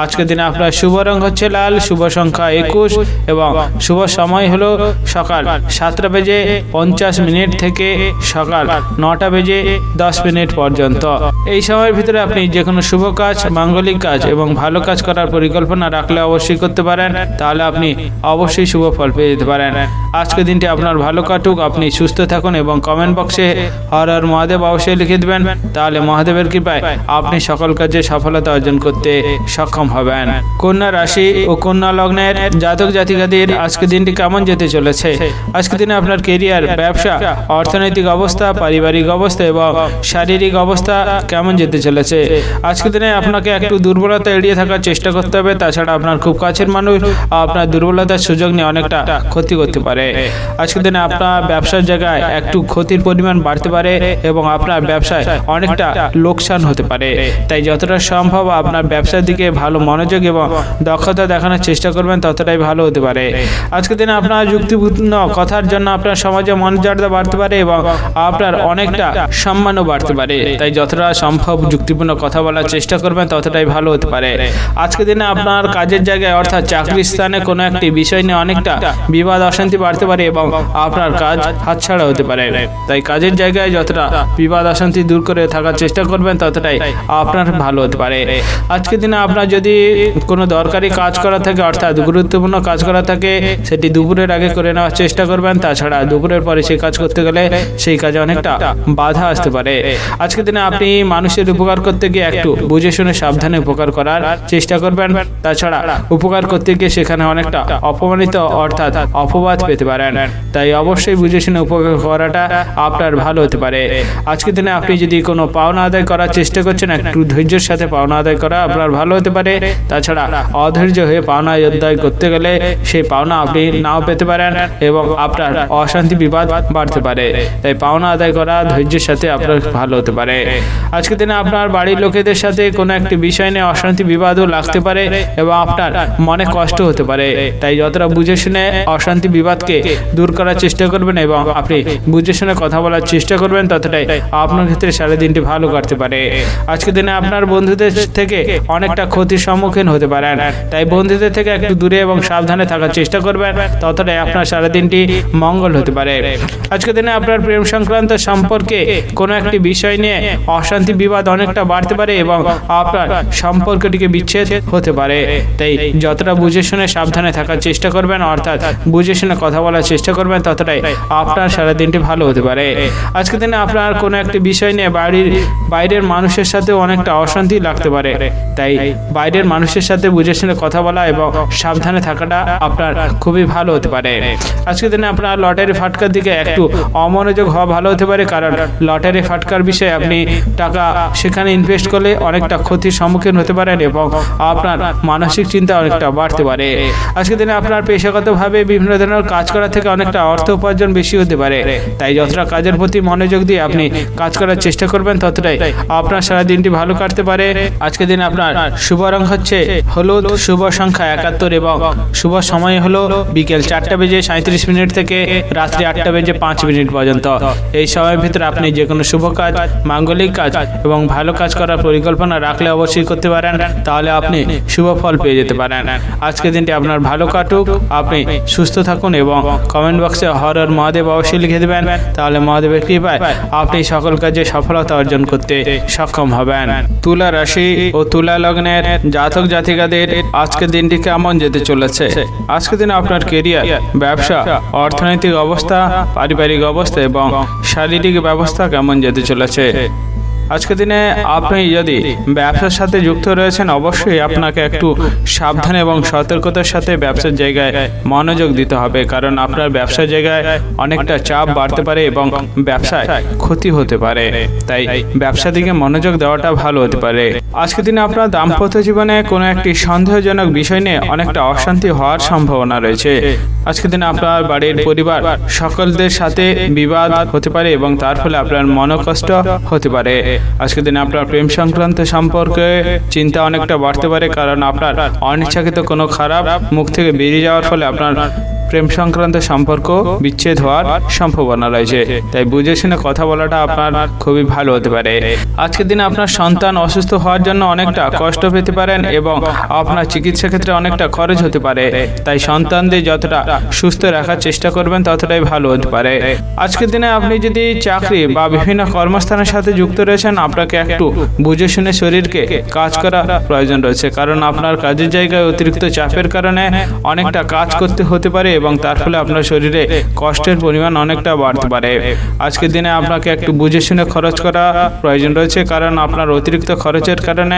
আজকের দিনে আপনার শুভ রং হচ্ছে লাল, শুভ সংখ্যা 21 এবং শুভ সময় হলো সকাল 7:50 থেকে সকাল 9:10 পর্যন্ত। এই সময়ের ভিতরে আপনি যে কোনো শুভ কাজ, মাঙ্গলিক কাজ এবং ভালো কাজ করার পরিকল্পনা রাখলে অবশ্যই করতে পারেন, তাহলে আপনি অবশ্যই শুভ ফল পেয়ে যেতে পারেন। আজকের দিনটি আপনার ভালো কাটুক, আপনি সুস্থ থাকুন এবং কমেন্ট বক্সে হর হর মহাদেব অবশ্যই লিখে দেবেন, তাহলে মহাদেবের কৃপায় আপনি সকল কাজে সফলতা অর্জন করতে সক্ষম হবেন। কন্যা রাশি ও কন্যা লগ্নের জাতক জাতিকাদের আজকের দিনটি কেমন যেতে চলেছে? আজকের দিনে আপনার কেরিয়ার, ব্যবসা, অর্থনৈতিক অবস্থা, পারিবারিক অবস্থা এবং শারীরিক অবস্থা কেমন যেতে চলেছে? আজকের দিনে আপনাকে একটু দুর্বলতা এড়িয়ে থাকার চেষ্টা করতে হবে। তাছাড়া আপনার খুব কাছের মানুষ আপনার দুর্বলতার সুযোগ নিয়ে অনেকটা ক্ষতি করতে পারে। আজকের দিনে আপনার ব্যবসার জায়গায় একটু ক্ষতির পরিমাণ বাড়তে পারে এবং আপনার ব্যবসায় অনেকটা লোকসান হতে পারে। তাই যতটা সম্ভব আপনার ব্যবসার দিকে ভালো মনোযোগ এবং দক্ষতা দেখানোর চেষ্টা করবেন, ততটাই ভালো হতে পারে। আজকের দিনে আপনার যুক্তিপূর্ণ কথার জন্য আপনার সমাজে মর্যাদা বাড়তে পারে এবং আপনার অনেকটা সম্মানও বাড়তে পারে। তাই যতটা সম্ভব যুক্তিপূর্ণ কথা বলার চেষ্টা করবেন, ততটাই ভালো হতে পারে। আজকের দিনে আপনার কাজের জায়গায় অর্থাৎ চাকরির স্থানে কোনো একটি বিষয় নিয়ে অনেকটা বিবাদ অশান্তি বাড়তে পারে এবং আপনার কাজ হাতছাড়া হতে পারে। তাই কাজের জায়গায় যতটা বিবাদ অশান্তি দূর করে থাকার চেষ্টা করবেন, ততটাই আপনার ভালো হতে পারে। আজকের দিনে আপনার যদি কোনো দরকারি কাজ করা থাকে অর্থাৎ গুরুত্বপূর্ণ কাজ করা থাকে, সেটি দুপুরের আগে করে নেওয়ার চেষ্টা করবেন। তাছাড়া দুপুরের পরে সেই কাজ করতে গেলে সেই কাজে অনেকটা বাধা আসতে পারে। আজকের দিনে আপনি মানুষের উপকার করতে গিয়ে একটু বুঝে শুনে সাবধানে উপকার করার চেষ্টা করবেন। তাছাড়া উপকার করতে গিয়ে সেখানে অনেকটা অপমানিত অর্থাৎ অপবাদ পেতে পারেন। তাই অবশ্যই বুঝে শুনে উপকার করাটা আপনার ভালো হতে পারে। আজকের দিনে আপনি যদি কোনো পাওনা আদায় করার চেষ্টা করছেন, একটু ধৈর্যের সাথে পাওনা আদায় করা আপনার ভালো হতে পারে। তাছাড়া অধৈর্য হয়ে পাওনা আদায় করতে গেলে সেই পাওনা আপনি নাও পেতে পারেন এবং আপনার অশান্তি বিবাদ বাড়তে পারে। তাই পাওনা আদায় করা ধৈর্যের সাথে আপনার ভালো হতে পারে। আজকের দিনে আপনার বাড়ির লোকেদের সাথে কোনো একটি বিষয় নিয়ে অশান্তি বিবাদও লাগতে পারে এবং আপনার মনে কষ্ট হতে পারে। তাই যতটা বুঝে শুনে অশান্তি বিবাদকে দূর করার চেষ্টা করবেন এবং আপনি বুঝে শুনে কথা বলার চেষ্টা করবেন, ততটাই আপনার ক্ষেত্রে সারা দিনটি ভালো কাটতে পারে। আজকের দিনে আপনার বন্ধুদের থেকে অনেকটা ক্ষতির সম্মুখীন হতে পারেন। তাই বন্ধুদের থেকে একটু দূরে এবং সাবধানে থাকার চেষ্টা করবেন, ততটাই আপনার সারা দিনটি মঙ্গল হতে পারে। আজকের দিনে আপনার প্রেম সংক্রান্ত সম্পর্কে কোনো একটি বিষয় নিয়ে অশান্তি বিবাদ অনেকটা বাড়তে পারে এবং আপনার সম্পর্কটিকে বিচ্ছেদ হতে পারে। তাই যতটা বুঝে শুনে সাবধানে থাকার চেষ্টা করবেন অর্থাৎ বুঝে শুনে কথা বলার চেষ্টা করবেন, ততটাই আপনার সারা দিনটি ভালো হতে পারে। আজকের দিনে আপনার কোনো একটি বিষয় নিয়ে বাইরের মানুষের সাথে অনেকটা অশান্তি লাগতে পারে। তাই বাইরের মানুষের সাথে বুঝে শুনে কথা বলা এবং সাবধানে থাকাটা আপনার খুবই ভালো হতে পারে। আজকের দিনে আপনার লটারি ফাটকার দিকে একটু অমনোযোগ হওয়া ভালো হতে পারে, কারণ লটারি ফাটকার বিষয়ে আপনি টাকা সেখানে ইনভেস্ট করলে অনেকটা ক্ষতির সম্মুখীন হতে পারেন এবং আপনার মানসিক চিন্তা অনেকটা বাড়তে পারে। আজকের দিনে আপনার পেশাগতভাবে বিভিন্ন ধরনের কাজ করা থেকে অনেকটা অর্থ উপার্জন বেশি হতে পারে। তাই যতটা কাজের প্রতি মনোযোগ দিয়ে আপনি কাজ করার চেষ্টা করবেন, ততটাই আপনার সারা দিনটি ভালো কাটতে পারে। আজকের দিন আপনার শুভ রং হচ্ছে হলুদ, শুভ সংখ্যা 71 এবং শুভ সময় হলো বিকেল 4:37 থেকে রাত্রি 8:05 পর্যন্ত। এই সময়ের ভিতরে আপনি যে কোনো শুভ কাজ, মাঙ্গলিক কাজ এবং ভালো কাজ করার পরিকল্পনা রাখলে অবশ্যই করতে পারেন, তাহলে আপনি শুভ ফল পেয়ে যেতে পারেন। আজকের দিনটি আপনার ভালো কাটুক, আপনি সুস্থ থাকুন এবং কমেন্ট বক্সে হর হর মহাদেব অবশ্যই লিখে দেবেন, তাহলে মহাদেবের কৃপায় আপনি সকল কাজে সফলতা অর্জন করতে সক্ষম হবেন। তুলা রাশি ও তুলা লগ্নের জাতক জাতিকাদের আজকের দিনটি কেমন যেতে চলেছে? আজকের দিনে আপনার কেরিয়ার, ব্যবসা, অর্থনৈতিক অবস্থা, পারিবারিক অবস্থা এবং শারীরিক ব্যবস্থা কেমন যেতে চলেছে। আজকের দিনে আপনি যদি ব্যবসার সাথে যুক্ত রয়েছেন, অবশ্যই আপনাকে একটু সাবধান এবং সতর্কতার সাথে ব্যবসার জায়গায় মনোযোগ দিতে হবে, কারণ আপনার ব্যবসার জায়গায় অনেকটা চাপ বাড়তে পারে এবং ব্যবসায় ক্ষতি হতে পারে। তাই ব্যবসা দিকে মনোযোগ দেওয়াটা ভালো হতে পারে। আজকের দিনে আপনার দাম্পত্য জীবনে কোনো একটি সন্দেহজনক বিষয় নিয়ে অনেকটা অশান্তি হওয়ার সম্ভাবনা রয়েছে। আজকের দিনে আপনার বাড়ির পরিবার সকলদের সাথে বিবাদ হতে পারে এবং তার ফলে আপনার মনোকষ্ট হতে পারে। আজকের দিনে আপনার প্রেম সংক্রান্ত সম্পর্কে চিন্তা অনেকটা বাড়তে পারে, কারণ আপনার অনিচ্ছাকৃত কোনো খারাপ মুখ থেকে বেরিয়ে যাওয়ার ফলে আপনার প্রেম সংক্রান্ত সম্পর্ক বিচ্ছেদ হওয়ার সম্ভাবনা রয়েছে। তাই বুঝে শুনে কথা বলাটা আপনার খুবই ভালো হতে পারে। আজকের দিনে আপনার সন্তান অসুস্থ হওয়ার জন্য অনেকটা কষ্ট পেতে পারেন এবং আপনার চিকিৎসা ক্ষেত্রে অনেকটা খরচ হতে পারে। তাই সন্তানদের যতটা সুস্থ রাখার চেষ্টা করবেন ততটাই ভালো হতে পারে। আজকের দিনে আপনি যদি চাকরি বা বিভিন্ন কর্মস্থানের সাথে যুক্ত রয়েছেন, আপনাকে একটু বুঝে শুনে শরীরকে কাজ করা প্রয়োজন রয়েছে, কারণ আপনার কাজের জায়গায় অতিরিক্ত চাপের কারণে অনেকটা কাজ করতে হতে পারে এবং তার ফলে আপনার শরীরে কষ্টের পরিমাণ অনেকটা বাড়তে পারে। আজকের দিনে আপনাকে একটু বুঝে শুনে খরচ করা প্রয়োজন রয়েছে, কারণ আপনার অতিরিক্ত খরচের কারণে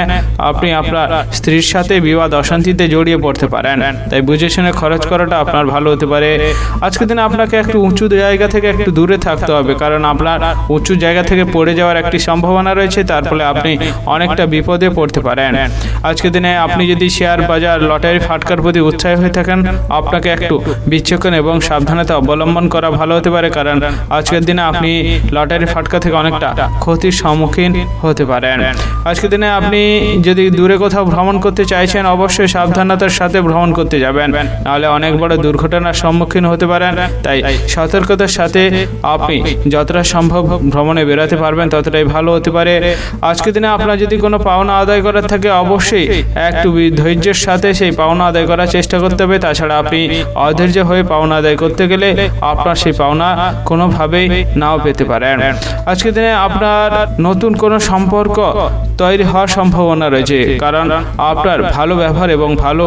আপনি আপনার স্ত্রীর সাথে বিবাদ অশান্তিতে জড়িয়ে পড়তে পারেন। তাই বুঝে শুনে খরচ করাটা আপনার ভালো হতে পারে। আজকের দিনে আপনাকে একটু উঁচু জায়গা থেকে একটু দূরে থাকতে হবে, কারণ আপনার উঁচু জায়গা থেকে পড়ে যাওয়ার একটি সম্ভাবনা রয়েছে, তার ফলে আপনি অনেকটা বিপদে পড়তে পারেন। আজকের দিনে আপনি যদি শেয়ার বাজার লটারি ফাটকার প্রতি উৎসাহী হয়ে থাকেন, আপনাকে একটু বিচক্ষণ এবং সাবধানতা অবলম্বন করা ভালো হতে পারে, কারণ আজকের দিনে আপনি লটারি ফাটকা থেকে অনেকটা ক্ষতির সম্মুখীন হতে পারেন। আজকের দিনে আপনি যদি দূরে কোথাও ভ্রমণ করতে চাইছেন, অবশ্যই সাবধানতার সাথে ভ্রমণ করতে যাবেন, নাহলে অনেক বড় দুর্ঘটনার সম্মুখীন হতে পারেন। তাই সতর্কতার সাথে আপনি যতটা সম্ভব ভ্রমণে বেরোতে পারবেন ততটাই ভালো হতে পারে। আজকের দিনে আপনার যদি কোনো পাওনা আদায় করার থাকে, অবশ্যই একটু ধৈর্যের সাথে সেই পাওনা আদায় করার চেষ্টা করতে হবে। তাছাড়া আপনি অধৈর্য হয়ে পাওনা আদায় করতে গেলে আপনার সেই পাওনা কোনোভাবেই নাও পেতে পারেন। আজকের দিনে আপনার নতুন কোনো সম্পর্ক তৈরি হওয়ার সম্ভাবনা রয়েছে, কারণ আপনার ভালো ব্যবহার এবং ভালো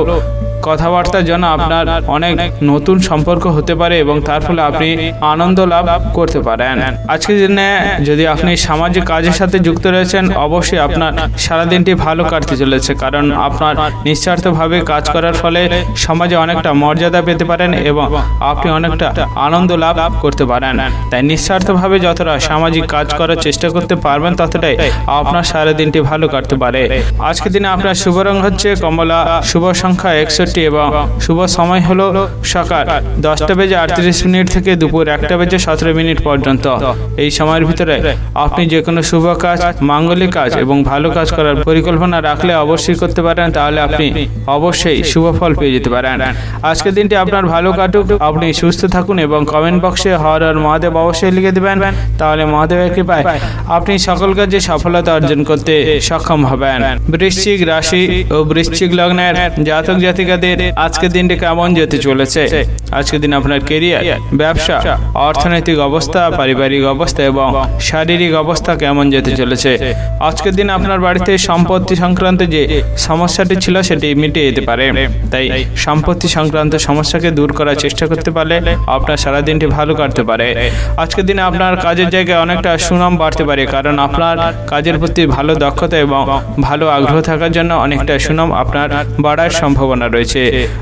কথাবার্তার জন্য আপনার অনেক নতুন সম্পর্ক হতে পারে এবং তার ফলে আপনি আনন্দ লাভ করতে পারেন। আজকের দিনে যদি আপনি সামাজিক কাজের সাথে যুক্ত রয়েছেন, অবশ্যই আপনার সারাদিনটি ভালো কাটতে চলেছে, কারণ আপনার নিঃস্বার্থভাবে কাজ করার ফলে সমাজে অনেকটা মর্যাদা পেতে পারেন এবং আপনি অনেকটা আনন্দ লাভ করতে পারেন। তাই নিঃস্বার্থভাবে যতটা সামাজিক কাজ করার চেষ্টা করতে পারবেন ততটাই আপনার সারাদিনটি ভালো কাটতে পারে। আজকের দিনে আপনার শুভ রং হচ্ছে কমলা, শুভ সংখ্যা 61 এবং শুভ সময় হলো সকাল 10:38 থেকে দুপুর 1:17 পর্যন্ত। এই সময়ের ভিতরে আপনি যে কোনো শুভ কাজ, মাঙ্গলিক কাজ এবং ভালো কাজ করার পরিকল্পনা রাখলে অবশ্যই করতে পারেন, তাহলে আপনি অবশ্যই শুভ ফল পেয়ে যেতে পারেন। আজকের দিনটি আপনার ভালো কাটুক, আপনি সুস্থ থাকুন এবং কমেন্ট বক্সে হর হর মহাদেব অবশ্যই লিখে দেবেন, তাহলে মহাদেবের কৃপায় আপনি সকল কাজে সফলতা অর্জন করতে সক্ষম হবেন। বৃশ্চিক রাশি ও বৃশ্চিক লগ্নের জাতক জাতিকাদের আজকের দিনটি কেমন যেতে চলেছে। আজকের দিন আপনার কেরিয়ার, ব্যবসা, অর্থনৈতিক অবস্থা, পারিবারিক অবস্থা এবং শারীরিক অবস্থা কেমন যেতে চলেছে। আজকের দিন আপনার বাড়িতে সম্পত্তি সংক্রান্ত যে সমস্যাটি ছিল সেটি মিটে যেতে পারে। তাই সম্পত্তি সংক্রান্ত সমস্যাকে দূর করার চেষ্টা করতে পারলে আপনার সারাদিনটি ভালো কাটতে পারে। আজকের দিনে আপনার কাজের জায়গায় অনেকটা সুনাম বাড়তে পারে, কারণ আপনার কাজের প্রতি ভালো দক্ষতা এবং ভালো আগ্রহ থাকার জন্য অনেকটা সুনাম আপনার বাড়ার সম্ভাবনা রয়েছে।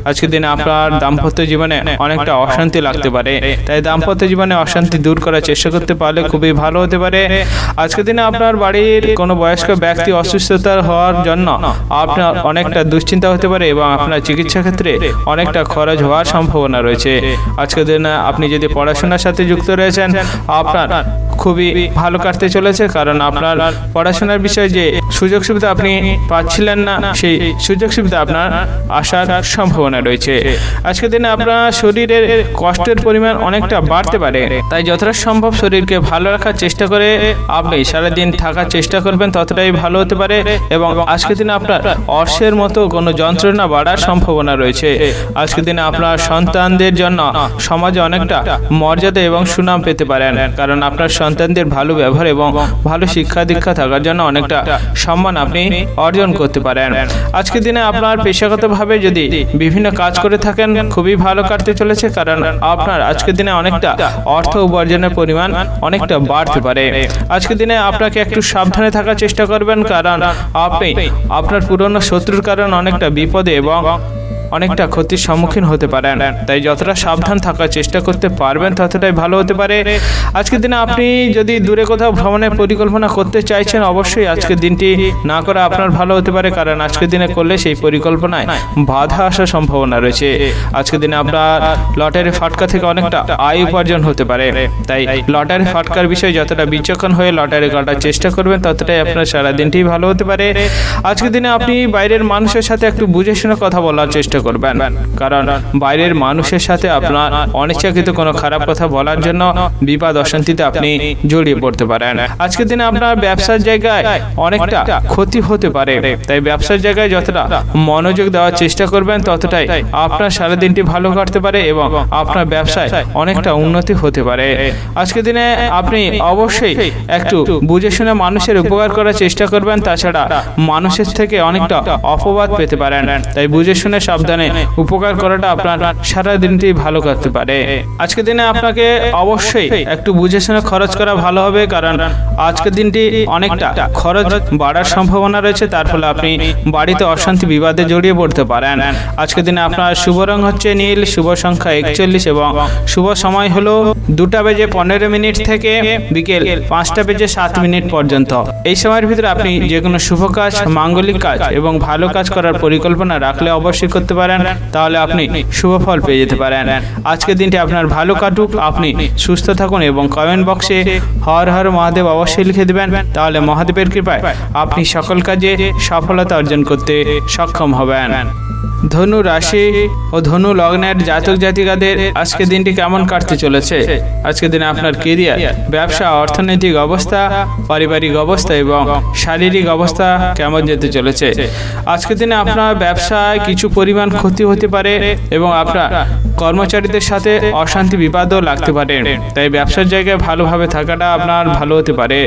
আজকের দিনে আপনার দাম্পত্য জীবনে অনেকটা অশান্তি লাগতে পারে, তাই দাম্পত্য জীবনে অশান্তি দূর করার চেষ্টা করতে পারলে খুবই ভালো হতে পারে। আজকের দিনে আপনার বাড়ির কোনো বয়স্ক ব্যক্তি অসুস্থতা হওয়ার জন্য আপনার অনেকটা দুশ্চিন্তা হতে পারে এবং আপনার চিকিৎসা ক্ষেত্রে অনেকটা খরচ হওয়ার সম্ভাবনা রয়েছে। আজকের দিনে আপনি যদি পড়াশোনার সাথে যুক্ত রয়েছেন, আপনার খুবই ভালো কাটতে চলেছে, কারণ আপনার পড়াশোনার বিষয়ে যে সুযোগ সুবিধা আপনি পাচ্ছিলেন না, সেই সুযোগ সুবিধা আপনার আসার সম্ভাবনা রয়েছে। আজকের দিনে আপনার শরীরের কষ্টের পরিমাণ অনেকটা বাড়তে পারে, তাই যতটা সম্ভব শরীরকে ভালো রাখার চেষ্টা করে আপনি সারাদিন থাকার চেষ্টা করবেন, ততটাই ভালো হতে পারে। এবং আজকের দিনে আপনার অর্শের মতো কোনো যন্ত্রণা বাড়ার সম্ভাবনা রয়েছে। আজকের দিনে আপনার সন্তানদের জন্য সমাজে অনেকটা মর্যাদা এবং সুনাম পেতে পারেন, কারণ আপনার সন্তানদের ভালো ব্যবহার এবং ভালো শিক্ষা দীক্ষা থাকার জন্য অনেকটা সম্মান আপনি অর্জন করতে পারেন। আজকের দিনে আপনার পেশাগতভাবে যদি বিভিন্ন কাজ করে থাকেন খুবই ভালো কাটতে চলেছে, কারণ আপনার আজকের দিনে অনেকটা অর্থ উপার্জনের পরিমাণ অনেকটা বাড়তে পারে। আজকের দিনে আপনাকে একটু সাবধানে থাকার চেষ্টা করবেন, কারণ আপনি আপনার পুরনো শত্রুর কারণে অনেকটা বিপদে এবং অনেকটা ক্ষতির সম্মুখীন হতে পারেন। তাই যতটা সাবধান থাকার চেষ্টা করতে পারবেন ততটাই ভালো হতে পারে। আজকের দিনে আপনি যদি দূরে কোথাও ভ্রমণের পরিকল্পনা করতে চাইছেন, অবশ্যই আজকের দিনটি না করা আপনার ভালো হতে পারে, কারণ আজকের দিনে করলে সেই পরিকল্পনায় বাধা আসার সম্ভাবনা রয়েছে। আজকের দিনে আপনার লটারি ফাটকা থেকে অনেকটা আয় উপার্জন হতে পারে। তাই লটারি ফাটকার বিষয়ে যতটা বিচক্ষণ হয়ে লটারি কাটার চেষ্টা করবেন ততটাই আপনার সারা দিনটি ভালো হতে পারে। আজকের দিনে আপনি বাইরের মানুষের সাথে একটু বুঝে শুনে কথা বলার চেষ্টা করবেন, কারণ বাইরের মানুষের সাথে আপনার অনিচ্ছাকৃত কোনো খারাপ কথা বলার জন্য বিপদ অশান্তিতে আপনি জড়িয়ে পড়তে পারেন। আজকের দিনে আপনার ব্যবসার জায়গায় অনেকটা ক্ষতি হতে পারে। তাই ব্যবসার জায়গায় যতটা মনোযোগ দেওয়ার চেষ্টা করবেন ততটাই আপনার সারা দিনটি ভালো কাটতে পারে এবং আপনার ব্যবসায় অনেকটা উন্নতি হতে পারে। আজকের দিনে আপনি অবশ্যই একটু বুঝে শুনে মানুষের উপকার করার চেষ্টা করবেন, তাছাড়া মানুষের থেকে অনেকটা অপবাদ পেতে পারেন। তাই বুঝে শুনে সাবধানে উপকার করাটা আপনার সারা দিনটি ভালো করতে পারে। আজকের দিনে আপনাকে অবশ্যই একটু বুঝে শুনে খরচ করা ভালো হবে, কারণ আজকের দিনটি অনেকটা খরচ বাড়ার সম্ভাবনা রয়েছে, তার ফলে আপনি বাড়িতে অশান্তি বিবাদে জড়িয়ে পড়তে পারেন। আজকের দিনে আপনার শুভ রং হচ্ছে নীল, শুভ সংখ্যা 41 এবং শুভ সময় হলো 2:15 থেকে বিকেল 5:07 পর্যন্ত। এই সময়ের ভিতরে আপনি যে কোনো শুভ কাজ, মাঙ্গলিক কাজ এবং ভালো কাজ করার পরিকল্পনা রাখলে অবশ্যই করতে পারেন, তাহলে আপনি শুভ ফল পেয়ে যেতে পারেন। আজকের দিনটি আপনার ভালো কাটুক, আপনি সুস্থ থাকুন এবং কমেন্ট বক্সে হর হর মহাদেব অবশ্যই লিখে দেবেন, তাহলে মহাদেবের কৃপায় আপনি সকল কাজে সফলতা অর্জন করতে সক্ষম হবেন। ধনু রাশি ও ধনু লগ্নের জাতক জাতিকাদের আজকের দিনটি কেমন কাটতে চলেছে? আজকের দিনে আপনার কেরিয়ার, ব্যবসা, অর্থনৈতিক অবস্থা, পারিবারিক অবস্থা এবং শারীরিক অবস্থা কেমন যেতে চলেছে? আজকের দিনে আপনার ব্যবসায় কিছু পরিমাণ ক্ষতি হতে পারে এবং আপনার কর্মচারীদের সাথে অশান্তি বিবাদও লাগতে পারে। তাই ব্যবসার জায়গায় ভালোভাবে থাকাটা আপনার ভালো হতে পারে।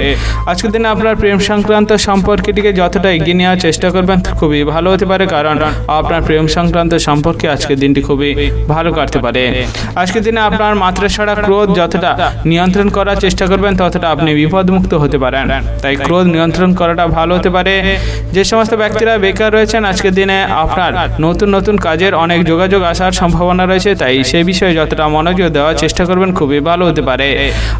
আজকের দিনে আপনার প্রেম সংক্রান্ত সম্পর্কটিকে যতটা এগিয়ে নেওয়ার চেষ্টা করবেন খুবই ভালো হতে পারে, কারণ আপনার প্রেম সংক্রান্ত সম্পর্কে আজকের দিনটি খুবই ভালো কাটতে পারে। আজকের দিনে আপনার মাত্রা ছাড়া ক্রোধ যতটা নিয়ন্ত্রণ করার চেষ্টা করবেন ততটা আপনি বিপদমুক্ত হতে পারেন। তাই ক্রোধ নিয়ন্ত্রণ করাটা ভালো হতে পারে। যে সমস্ত ব্যক্তিরা বেকার রয়েছেন, আজকের দিনে আপনার নতুন নতুন কাজের অনেক যোগাযোগ আসার সম্ভাবনা রয়েছে, তাই সেই বিষয়ে যতটা মনোযোগ দেওয়ার চেষ্টা করবেন খুবই ভালো হতে পারে।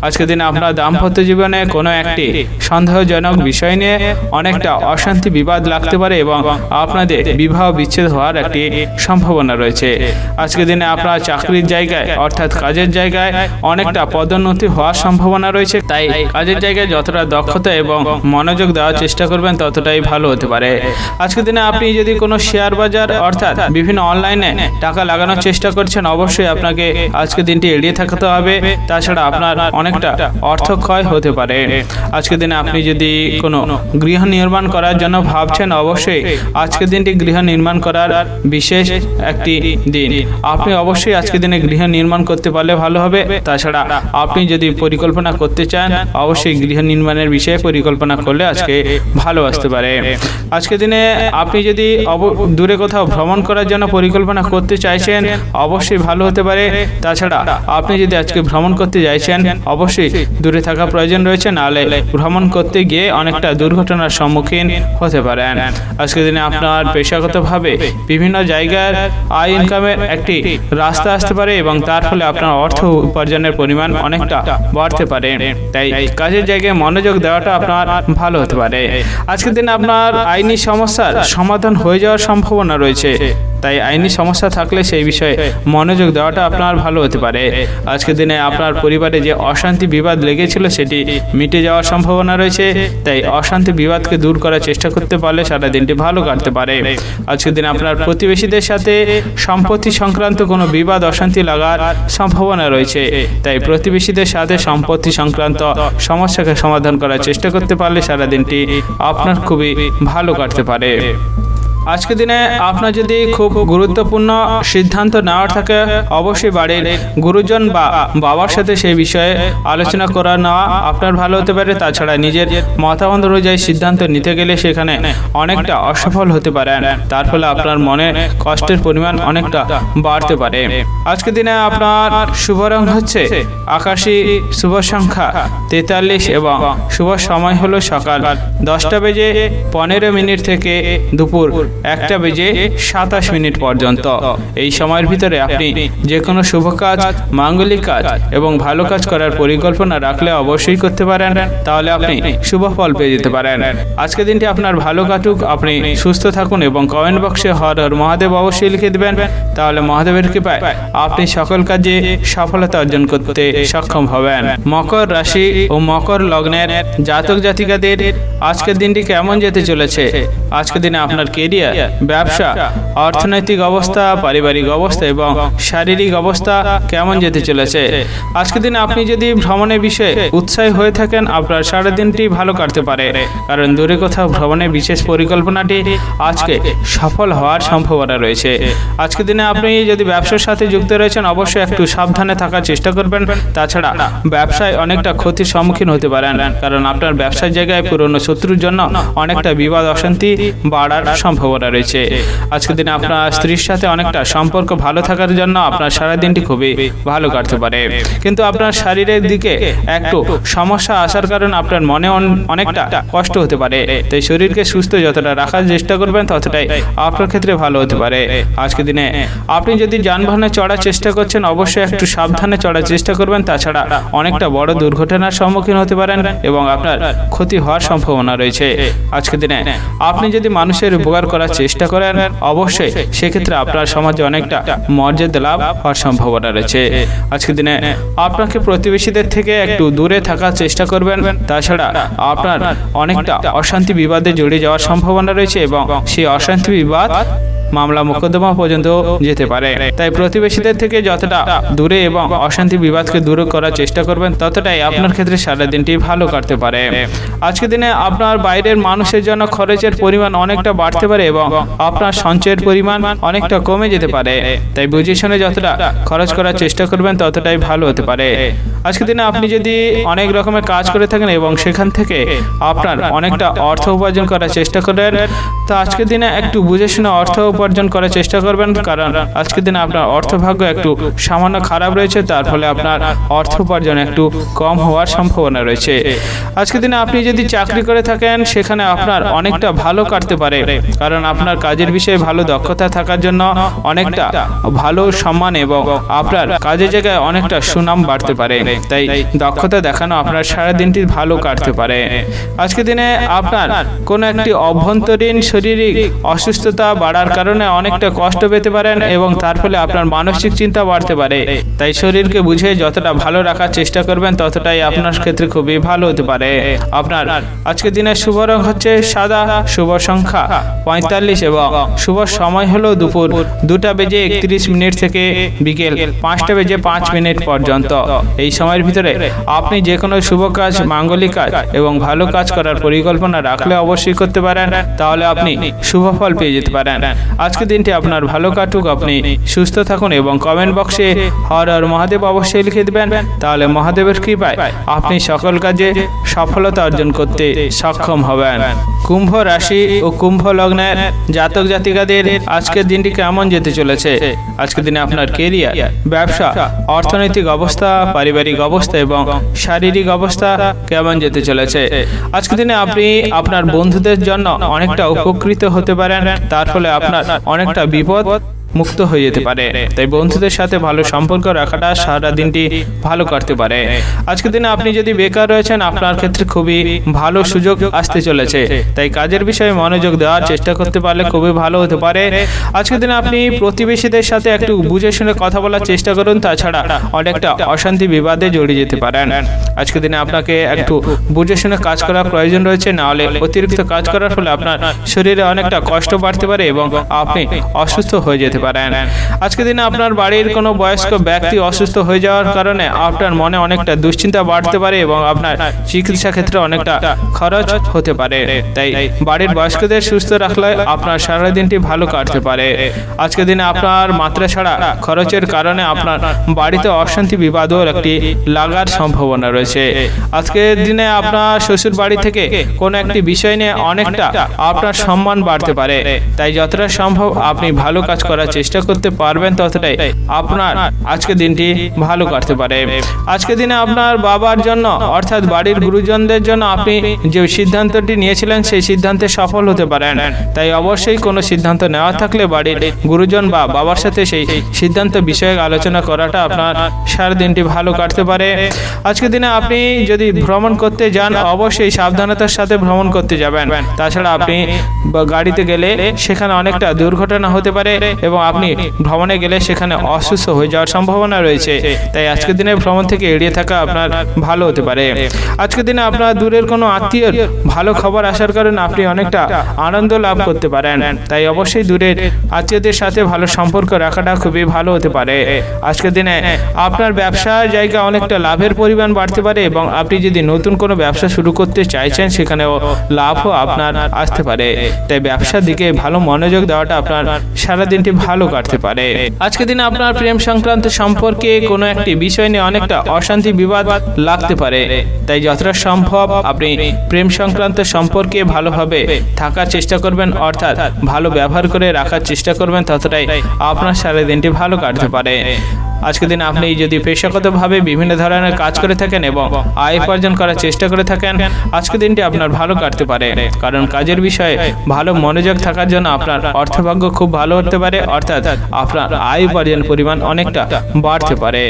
আজকের দিনে আপনার দাম্পত্য জীবনে কোনো একটি সন্দেহজনক বিষয় নিয়ে অনেকটা অশান্তি বিবাদ লাগতে পারে এবং আপনাদের বিবাহ বিচ্ছেদ হওয়ার একটি সম্ভাবনা রয়েছে। আজকের দিনে আপনার চাকরির জায়গায় অর্থাৎ কাজের জায়গায় অনেকটা পদোন্নতি হওয়ার সম্ভাবনা রয়েছে, তাই কাজের জায়গায় যতটা দক্ষতা এবং মনোযোগ দেওয়ার চেষ্টা করবেন ততটাই ভালো হতে পারে। আজকের দিনে আপনি যদি কোনো শেয়ার বাজার অর্থাৎ বিভিন্ন অনলাইনে টাকা লাগানোর চেষ্টা করছেন, অবশ্যই আপনাকে আজকের দিনটি এড়িয়ে থাকতে হবে, তাছাড়া আপনার অনেকটা অর্থ ক্ষয় হতে পারে। আজকের দিনে আপনি যদি কোনো গৃহ নির্মাণ করার জন্য ভাবছেন, অবশ্যই আজকের দিনটি গৃহ নির্মাণ করার বিশেষ একটি দিন। আপনি অবশ্যই আজকের দিনে গৃহ নির্মাণ করতে পারলে ভালো হবে। তাছাড়া আপনি যদি পরিকল্পনা করতে চান, অবশ্যই গৃহ নির্মাণের বিষয়ে পরিকল্পনা করলে আজকে ভালো আসতে পারে। আজকের দিনে আপনি যদি দূরে কোথাও ভ্রমণ করার জন্য পরিকল্পনা করতে চাইছেন, অবশ্যই ভালো হতে পারে। তাছাড়া আপনি যদি আজকে ভ্রমণ করতে চাইছেন, অবশ্যই দূরে থাকা প্রয়োজন রয়েছে, নাহলে ভ্রমণ করতে গিয়ে অনেকটা দুর্ঘটনার সম্মুখীন হতে পারেন। আজকের দিনে আপনার পেশাগতভাবে বিভিন্ন জায়গার আয় ইনকামের একটি রাস্তা আসতে পারে এবং তার ফলে আপনার অর্থ উপার্জনের পরিমাণ অনেকটা বাড়তে পারে। তাই কাজের জায়গায় মনোযোগ দেওয়াটা আপনার ভালো হতে পারে। আজকের দিনে আপনার আইনি সমস্যার সমাধান হয়ে যাওয়ার সম্ভাবনা রয়েছে, তাই আইনি সমস্যা থাকলে সেই বিষয়ে মনোযোগ দেওয়াটা আপনার ভালো হতে পারে। আজকের দিনে আপনার পরিবারে যে অশান্তি বিবাদ লেগেছিল সেটি মিটে যাওয়ার সম্ভাবনা রয়েছে, তাই অশান্তি বিবাদকে দূর করার চেষ্টা করতে পারলে সারা দিনটি ভালো কাটতে পারে। আজকের দিনে আপনার প্রতিবেশীদের সাথে সম্পত্তি সংক্রান্ত কোনো বিবাদ অশান্তি লাগার সম্ভাবনা রয়েছে, তাই প্রতিবেশীদের সাথে সম্পত্তি সংক্রান্ত সমস্যাকে সমাধান করার চেষ্টা করতে পারলে সারা দিনটি আপনার খুবই ভালো কাটতে পারে। আজকের দিনে আপনার যদি খুব গুরুত্বপূর্ণ সিদ্ধান্ত নেওয়ার থাকে, অবশ্যই বাড়ির গুরুজন বা বাবার সাথে সেই বিষয়ে আলোচনা করা নেওয়া আপনার ভালো হতে পারে। তাছাড়া নিজের মতামত অনুযায়ী সিদ্ধান্ত নিতে গেলে সেখানে অনেকটা অসফল হতে পারেন, তার ফলে আপনার মনে কষ্টের পরিমাণ অনেকটা বাড়তে পারে। আজকের দিনে আপনার শুভ রং হচ্ছে আকাশী, শুভ সংখ্যা 43 এবং শুভ সময় হলো সকাল 10:15 থেকে দুপুর 1:27 পর্যন্ত। এই সময়ের ভিতরে আপনি যে কোনো শুভ কাজ, মাঙ্গলিক কাজ এবং ভালো কাজ করার পরিকল্পনা রাখলে অবশ্যই করতে পারেন, তাহলে আপনি শুভ ফল পেয়ে যেতে পারেন। আজকের দিনটি আপনার ভালো কাটুক, আপনি সুস্থ থাকুন এবং কমেন্ট বক্সে হর হর মহাদেব অবশ্যই লিখে দেবেন, তাহলে মহাদেবের কৃপায় আপনি সকল কাজে সফলতা অর্জন করতে সক্ষম হবেন। মকর রাশি ও মকর লগ্নের জাতক জাতিকাদের আজকের দিনটি কেমন যেতে চলেছে? আজকের দিনে আপনার কেরিয়ার, ব্যবসা, অর্থনৈতিক অবস্থা, পারিবারিক অবস্থা এবং শারীরিক অবস্থা কেমন যেতে চলেছে? আজকের দিনে আপনি যদি ভ্রমণের বিষয়ে উৎসাহী হয়ে থাকেন, আপনার সারা দিনটি ভালো কাটতে পারে, কারণ দূরে কোথাও ভ্রমণের বিশেষ পরিকল্পনাটি আজকে সফল হওয়ার সম্ভাবনা রয়েছে। আজকের দিনে আপনি যদি ব্যবসার সাথে যুক্ত রয়েছেন, অবশ্যই একটু সাবধানে থাকার চেষ্টা করবেন। তাছাড়া ব্যবসায় অনেকটা ক্ষতির সম্মুখীন হতে পারেন, কারণ আপনার ব্যবসার জায়গায় পুরনো শত্রুর জন্য অনেকটা বিবাদ অশান্তি বাড়ার সম্ভাবনা রয়েছে। আজকের দিনে আপনার স্ত্রীর সাথে অনেকটা সম্পর্ক ভালো থাকার জন্য আপনার সারা দিনটি খুবই ভালো কাটতে পারে, কিন্তু আপনার শারীরের দিকে একটু সমস্যা আসার কারণে আপনার মনে অনেকটা কষ্ট হতে পারে। তাই শরীরকে সুস্থ যতটা রাখার চেষ্টা করবেন ততটাই আপনার ক্ষেত্রে ভালো হতে পারে। আজকের দিনে আপনি যদি যানবাহনে চড়ার চেষ্টা করছেন, অবশ্যই একটু সাবধানে চড়ার চেষ্টা করবেন, তাছাড়া অনেকটা বড় দুর্ঘটনার সম্মুখীন হতে পারেন এবং আপনার ক্ষতি হওয়ার সম্ভাবনা রয়েছে। আজকের দিনে আপনি যদি মানুষের উপকার করার চেষ্টা করেন, অবশ্যই সেক্ষেত্রে আপনার সমাজে অনেকটা মর্যাদা লাভ হওয়ার সম্ভাবনা রয়েছে। আজকের দিনে আপনাকে প্রতিবেশীদের থেকে একটু দূরে থাকার চেষ্টা করবেন, তাছাড়া আপনার অনেকটা অশান্তি বিবাদে জড়িয়ে যাওয়ার সম্ভাবনা রয়েছে এবং সেই অশান্তি বিবাদ মামলা মোকদ্দমা পর্যন্ত যেতে পারে। তাই প্রতিবেশীদের থেকে যতটা দূরে এবং অশান্তি বিবাদকে দূর করার চেষ্টা করবেন, ততটাই আপনার ক্ষেত্রে সারা দিনটি ভালো কাটতে পারে। আজকের দিনে আপনার বাইরের মানুষের জন্য খরচের পরিমাণ অনেকটা বাড়তে পারে এবং আপনার সঞ্চয়ের পরিমাণ অনেকটা কমে যেতে পারে। তাই বুঝে শুনে যতটা খরচ করার চেষ্টা করবেন ততটাই ভালো হতে পারে। আজকের দিনে আপনি যদি অনেক রকমের কাজ করে থাকেন এবং সেখান থেকে আপনার অনেকটা অর্থ উপার্জন করার চেষ্টা করেন, তো আজকের দিনে একটু বুঝে শুনে অর্থ উপার্জন করার চেষ্টা করবেন, কারণ আজকের দিনে আপনার অর্থভাগ্য একটু সামান্য খারাপ রয়েছে, তার ফলে আপনার অর্থ উপার্জন একটু কম হওয়ার সম্ভাবনা রয়েছে। আজকের দিনে আপনি যদি চাকরি করে থাকেন, সেখানে আপনার অনেকটা ভালো কাটতে পারে, কারণ আপনার কাজের বিষয়ে ভালো দক্ষতা থাকার জন্য অনেকটা ভালো সম্মান এবং আপনার কাজের জায়গায় অনেকটা সুনাম বাড়তে পারে। তাই দক্ষতা দেখানো আপনার সারা দিনটি ভালো কাটতে পারে। আজকের দিনে আপনার কোনো একটি অভ্যন্তরীণ শারীরিক অসুস্থতা বাড়ার কারণে অনেকটা কষ্ট পেতে পারেন এবং তার ফলে আপনার মানসিক চিন্তা বাড়তে পারে। তাই শরীরকে বুঝে যতটা ভালো রাখার চেষ্টা করবেন ততটাই আপনার ক্ষেত্রে খুবই ভালো হতে পারে। আপনার আজকের দিনের শুভ রং হচ্ছে সাদা, শুভ সংখ্যা 45 এবং শুভ সময় হলো দুপুর 2:31 থেকে বিকেল 5:05 পর্যন্ত। এই সময়ের ভিতরে আপনি যে কোনো শুভ কাজ, মাঙ্গলিক কাজ এবং ভালো কাজ করার পরিকল্পনা রাখলে অবশ্যই করতে পারেন, তাহলে আপনি শুভ ফল পেয়ে যেতে পারেন। আজকের দিনটি আপনার ভালো কাটুক, আপনি সুস্থ থাকুন এবং কমেন্ট বক্সে হর হর মহাদেব অবশ্যই লিখে দেবেন, তাহলে মহাদেবের কৃপায় আপনি সকল কাজে সফলতা অর্জন করতে সক্ষম হবেন। কুম্ভ রাশি ও কুম্ভ লগ্নের জাতক জাতিকাদের আজকের দিনটি কেমন যেতে চলেছে? আজকের দিনে আপনার কেরিয়ার, ব্যবসা, অর্থনৈতিক অবস্থা, পারিবারিক অবস্থা এবং শারীরিক অবস্থা কেমন যেতে চলেছে? আজকের দিনে আপনি আপনার বন্ধুদের জন্য অনেকটা উপকৃত হতে পারেন, তার ফলে আপনার অনেকটা বিপদ মুক্ত হয়ে যেতে পারে। তাই বন্ধুদের সাথে ভালো সম্পর্ক রাখাটা সারা দিনটি ভালো করতে পারে। আজকের দিনে আপনি যদি বেকার রয়েছেন, আপনার ক্ষেত্রে খুবই ভালো সুযোগ আসতে চলেছে, তাই কাজের বিষয়ে মনোযোগ দেওয়ার চেষ্টা করতে পারলে খুবই ভালো হতে পারে। আজকের দিনে আপনি প্রতিবেশীদের সাথে একটু বুঝে শুনে কথা বলার চেষ্টা করুন, তাছাড়া অনেকটা অশান্তি বিবাদে জড়িয়ে যেতে পারেন। আজকের দিনে আপনাকে একটু বুঝে শুনে কাজ করার প্রয়োজন রয়েছে, না হলে অতিরিক্ত কাজ করার ফলে আপনার শরীরে অনেকটা কষ্ট বাড়তে পারে এবং আপনি অসুস্থ হয়ে যেতে যেতে পারেন। আজকের দিনে আপনার বাড়ির কোনো বয়স্ক ব্যক্তি অসুস্থ হয়ে যাওয়ার কারণে আপনার মনে অনেকটা দুশ্চিন্তা বাড়তে পারে এবং আপনার চিকিৎসা ক্ষেত্রে অনেকটা খরচ হতে পারে। তাই বাড়ির বয়স্কদের সুস্থ রাখলে আপনার সারা দিনটি ভালো কাটতে পারে। আজকের দিনে আপনার মাত্রা ছাড়া খরচের কারণে আপনার বাড়িতে অশান্তি বিবাদও একটি লাগার সম্ভাবনা রয়েছে। আজকের দিনে আপনার শ্বশুর বাড়ি থেকে কোনো একটি বিষয় নিয়ে অনেকটা আপনার সম্মান বাড়তে পারে। তাই যতটা সম্ভব আপনি ভালো কাজ করার চেষ্টা করতে পারবেন, ততটাই আপনার আজকের দিনটি ভালো কাটতে পারে। আজকের দিনে আপনার বাবার জন্য অর্থাৎ বাড়ির গুরুজনদের জন্য আপনি যে সিদ্ধান্তটি নিয়েছিলেন সেই সিদ্ধান্তে সফল হতে পারেন। তাই অবশ্যই কোনো সিদ্ধান্ত নেওয়া থাকলে বাড়ির গুরুজন বা বাবার সাথে সেই সিদ্ধান্ত বিষয়ে আলোচনা করাটা আপনার সারা দিনটি ভালো কাটতে পারে। আজকের দিনে আপনি যদি ভ্রমণ করতে যান অবশ্যই সাবধানতার সাথে ভ্রমণ করতে যাবেন। তাছাড়া আপনি গাড়িতে গেলে সেখানে অনেকটা দুর্ঘটনা হতে পারে এবং আপনি ভ্রমণে গেলে সেখানে অসুস্থ হয়ে যাওয়ার সম্ভাবনা রয়েছে। তাই আজকের দিনে ভ্রমণ থেকে এড়িয়ে থাকা আপনার ভালো হতে পারে। আজকের দিনে আপনার দূরের কোনো আত্মীয়র ভালো খবর আসার কারণে আপনি অনেকটা আনন্দ লাভ করতে পারেন। তাই অবশ্যই দূরের আত্মীয়দের সাথে ভালো সম্পর্ক রাখাটা খুবই ভালো হতে পারে। আজকের দিনে আপনার ব্যবসার জায়গা অনেকটা লাভের পরিমাণ বাড়তে পারে এবং আপনি যদি নতুন কোনো ব্যবসা শুরু করতে চাইছেন সেখানেও লাভও আপনার আসতে পারে। তাই ব্যবসার দিকে ভালো মনোযোগ দেওয়াটা আপনার সারা দিনটি ভালো কাটতে পারে। আজকের দিনে আপনার প্রেম সংক্রান্ত সম্পর্কে কোনো একটি বিষয় নিয়ে অনেকটা অশান্তি বিবাদ লাগতে পারে। তাই যতটা সম্ভব আপনি প্রেম সংক্রান্ত সম্পর্কে ভালোভাবে থাকার চেষ্টা করবেন, অর্থাৎ ভালো ব্যবহার করে রাখার চেষ্টা করবেন, ততটাই আপনার সারা দিনটি ভালো কাটতে পারে। আজকের দিন আপনি যদি পেশাগতভাবে বিভিন্ন ধরনের কাজ করে থাকেন এবং আয় উপার্জন করার চেষ্টা করে থাকেন, আজকের দিনটি আপনার ভালো কাটতে পারে। কারণ কাজের বিষয়ে ভালো মনোযোগ থাকার জন্য আপনার অর্থভাগ্য খুব ভালো হতে পারে, অর্থাৎ আপনার আয় উপার্জন পরিমাণ অনেকটা বাড়তে পারে।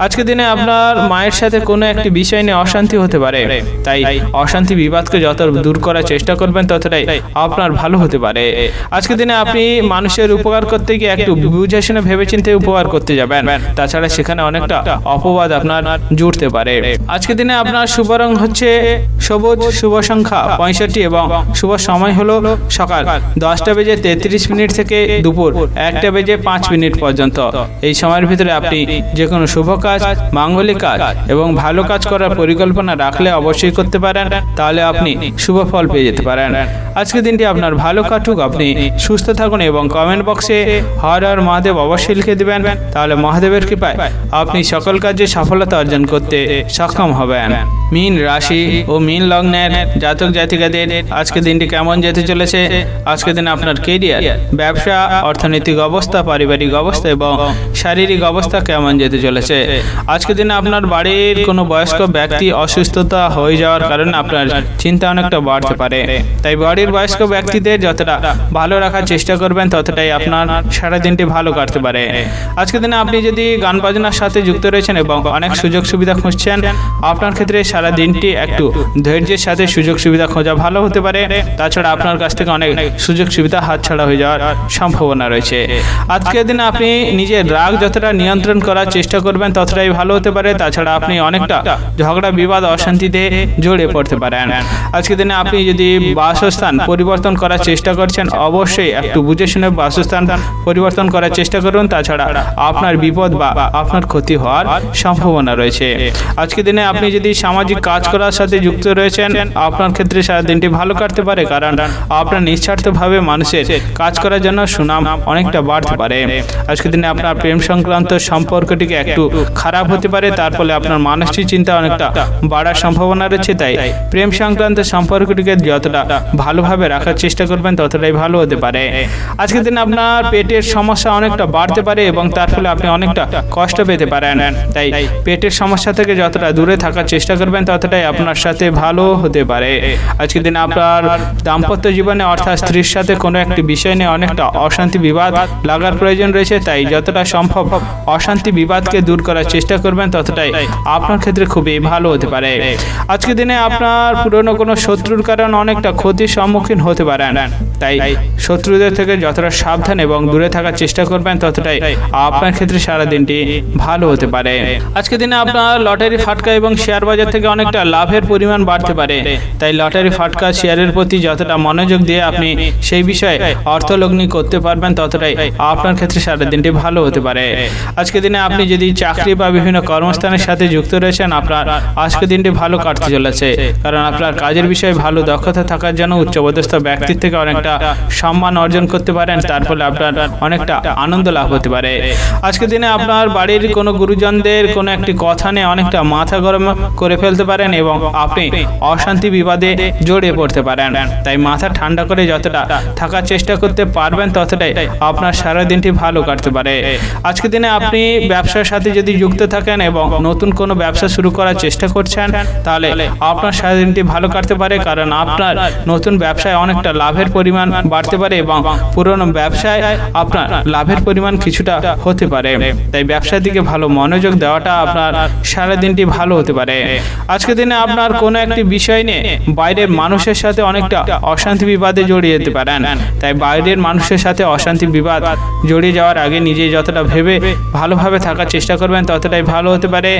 আজকের দিনে আপনার মায়ের সাথে কোনো একটি বিষয় নিয়ে অশান্তি হতে পারে। তাই অশান্তি বিবাদকে যত দূর করার চেষ্টা করবেন ততটাই আপনার ভালো হতে পারে। আজকের দিনে আপনি মানুষের উপকার করতে গিয়ে একটু বুঝে শুনে ভেবেচিন্তে উপকার করতে যাবেন, তাছাড়া সেখানে অনেকটা অপবাদ আপনার জুড়তে পারে। আজকের দিনে আপনার শুভ রং হচ্ছে সবুজ, শুভ সংখ্যা 65 এবং শুভ সময় হলো সকাল 10:33 থেকে দুপুর 1:05 পর্যন্ত। এই সময়ের ভিতরে আপনি যে কোনো শুভ কাজ, মাঙ্গলিক কাজ এবং ভালো কাজ করার পরিকল্পনা রাখলে অবশ্যই করতে পারেন, তাহলে আপনি শুভ ফল পেয়ে যেতে পারেন। আজকের দিনটি আপনার ভালো কাটুক, আপনি সুস্থ থাকুন এবং কমেন্ট বক্সে হর হর মহাদেব অবশ্যই লিখে দিবেন, তাহলে মহাদেবের কৃপায় আপনি সকল কাজে সফলতা অর্জন করতে সক্ষম হবেন। মীন রাশি ও মীন লগ্নের জাতক জাতিকাদের আজকের দিনটি কেমন যেতে চলেছে? আজকের দিনে আপনার কেরিয়ার, ব্যবসা, অর্থনৈতিক অবস্থা, পারিবারিক অবস্থা এবং শারীরিক অবস্থা কেমন যেতে চলেছে? আজকের দিনে আপনার বাড়ির কোনো বয়স্ক ব্যক্তি অসুস্থতা হয়ে যাওয়ার কারণে আপনার চিন্তা অনেকটা বাড়তে পারে। তাই বাড়ির বয়স্ক ব্যক্তিদের যতটা ভালো রাখার চেষ্টা করবেন ততটাই আপনার সারা দিনটি ভালো কাটতে পারে। আজকের দিনে আপনি যদি গান বাজনার সাথে যুক্ত রয়েছেন এবং অনেক সুযোগ সুবিধা খুঁজছেন, আপনার ক্ষেত্রে সারা দিনটি একটু ধৈর্যের সাথে সুযোগ সুবিধা খোঁজা ভালো হতে পারে। তাছাড়া আপনার কাছ থেকে অনেক সুযোগ সুবিধা হাতছাড়া হয়ে যাওয়ার সম্ভাবনা রয়েছে। আজকের দিনে আপনি নিজের রাগ যতটা নিয়ন্ত্রণ করার চেষ্টা করবেন ততটাই ভালো হতে পারে। তাছাড়া আপনি অনেকটা ঝগড়া বিবাদ অশান্তিতে জড়িয়ে পড়তে পারেন। আজকের দিনে আপনি যদি বাসস্থান পরিবর্তন করার চেষ্টা করছেন, অবশ্যই একটু বুঝে শুনে বাসস্থান পরিবর্তন করার চেষ্টা করুন, তাছাড়া আপনার বিপদ বা আপনার ক্ষতি হওয়ার সম্ভাবনা রয়েছে। আজকের দিনে আপনি যদি সামাজিক কাজ করার সাথে যুক্ত রয়েছেন, আপনার ক্ষেত্রে সারা দিনটি ভালো কাটতে পারে, কারণ আপনার নিঃস্বার্থভাবে মানুষের কাজ করার জন্য সুনাম অনেকটা বাড়তে পারে। আজকের দিনে আপনার প্রেম সংক্রান্ত সম্পর্কটিকে একটু খারাপ হতে পারে, তার ফলে আপনার মানসিক চিন্তা অনেকটা বাড়ার সম্ভাবনা রয়েছে। তাই প্রেম সংক্রান্ত সম্পর্কটিকে যতটা ভালোভাবে রাখার চেষ্টা করবেন ততটাই ভালো হতে পারে। আজকের দিনে আপনার পেটের সমস্যা অনেকটা বাড়তে পারে এবং তার ফলে আপনি অনেকটা কষ্ট পেতে পারেন। তাই পেটের সমস্যা থেকে যতটা দূরে থাকার চেষ্টা করবেন ততটাই আপনার সাথে ভালো হতে পারে। আজকের দিনে আপনার দাম্পত্য জীবনে অর্থাৎ স্ত্রীর সাথে কোনো একটি বিষয় নিয়ে অনেকটা অশান্তি বিবাদ লাগার প্রয়োজন রয়েছে। তাই যতটা সম্ভব অশান্তি বিবাদকে দূর করার চেষ্টা করবেন ততটাই আপনার ক্ষেত্রে খুবই ভালো হতে পারে। আজকের দিনে আপনার পুরনো কোনো শত্রুর কারণে অনেকটা ক্ষতির সম্মুখীন হতে পারেন। তাই শত্রুদের থেকে যতটা সাবধান এবং দূরে থাকার চেষ্টা করবেন ততটাই আপনার ক্ষেত্রে সারা দিন দিনটি ভালো হতে পারে। আজকের দিনে আপনার লটারি ফাটকা এবং শেয়ার বাজার থেকে অনেকটা লাভের পরিমাণ বাড়তে পারে। তাই লটারি ফাটকা শেয়ারের প্রতি যতটা মনোযোগ দিয়ে আপনি সেই বিষয়ে অর্থলগ্নি করতে পারবেন, ততটাই আপনার ক্ষেত্রে সারা দিনটি ভালো হতে পারে। আজকের দিনে আপনি যদি চাকরি বা বিভিন্ন কর্মস্থানের সাথে যুক্ত রয়েছেন, আপনার আজকের দিনটি ভালো কাটতে চলেছে, কারণ আপনার কাজের বিষয়ে ভালো দক্ষতা থাকার জন্য উচ্চপদস্থ ব্যক্তির থেকে অনেকটা সম্মান অর্জন করতে পারেন। তার ফলে আপনার অনেকটা আনন্দ লাভ হতে পারে। আজকের দিনে আপনার বাড়ির কোনো গুরুজনদের কোনো একটি কথা নিয়ে অনেকটা মাথা গরম করে ফেলতে পারেন এবং আপনি অশান্তি বিবাদে জড়িয়ে পড়তে পারেন। তাই মাথা ঠান্ডা করে যতটা থাকার চেষ্টা করতে পারবেন, ততটাই আপনার সারা দিনটি ভালো কাটতে পারে। আজকের দিনে আপনি ব্যবসার সাথে যদি যুক্ত থাকেন এবং নতুন কোনো ব্যবসা শুরু করার চেষ্টা করছেন, তাহলে আপনার সারা দিনটি ভালো কাটতে পারে, কারণ আপনার নতুন ব্যবসায় অনেকটা লাভের পরিমাণ বাড়তে পারে এবং পুরনো ব্যবসায় আপনার লাভের পরিমাণ কিছুটা হতে পারে। তাই ব্যবসার দিকে ভালো মনোযোগ দেওয়াটা আপনার সারা দিনটি ভালো হতে পারে। আজকের দিনে আপনার কোনো একটি বিষয় নিয়ে বাইরের মানুষের সাথে অনেকটা অশান্তি বিবাদে জড়িয়ে যেতে পারেন। তাই বাইরের মানুষের সাথে অশান্তি বিবাদ জড়িয়ে যাওয়ার আগে নিজে যতটা ভেবে ভালোভাবে থাকার চেষ্টা করবেন, ততটাই ভালো হতে পারে।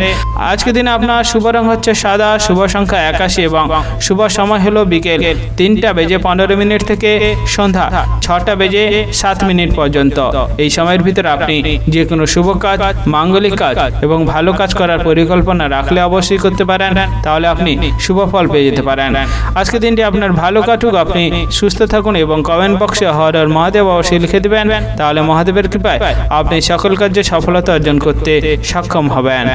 আজকের দিনে আপনার শুভ রং হচ্ছে সাদা, শুভ সংখ্যা 81 এবং শুভ সময় হলো বিকেল 3:15 থেকে সন্ধ্যা 6:07 পর্যন্ত। এই সময়ের ভিতরে আপনি যে কোনো শুভ কাজ, মাঙ্গলিক কাজ এবং ভালো কাজ করার পরিকল্পনা রাখলে অবশ্যই করতে পারেন, তাহলে আপনি শুভ ফল পেয়ে যেতে পারেন। আজকের দিনটি আপনার ভালো কাটুক, আপনি সুস্থ থাকুন এবং কমেন্ট বক্সে হর হর মহাদেব অবশ্যই লিখে দিবেন, তাহলে মহাদেবের কৃপায় আপনি সকল কার্যে সফলতা অর্জন করতে সক্ষম হবেন।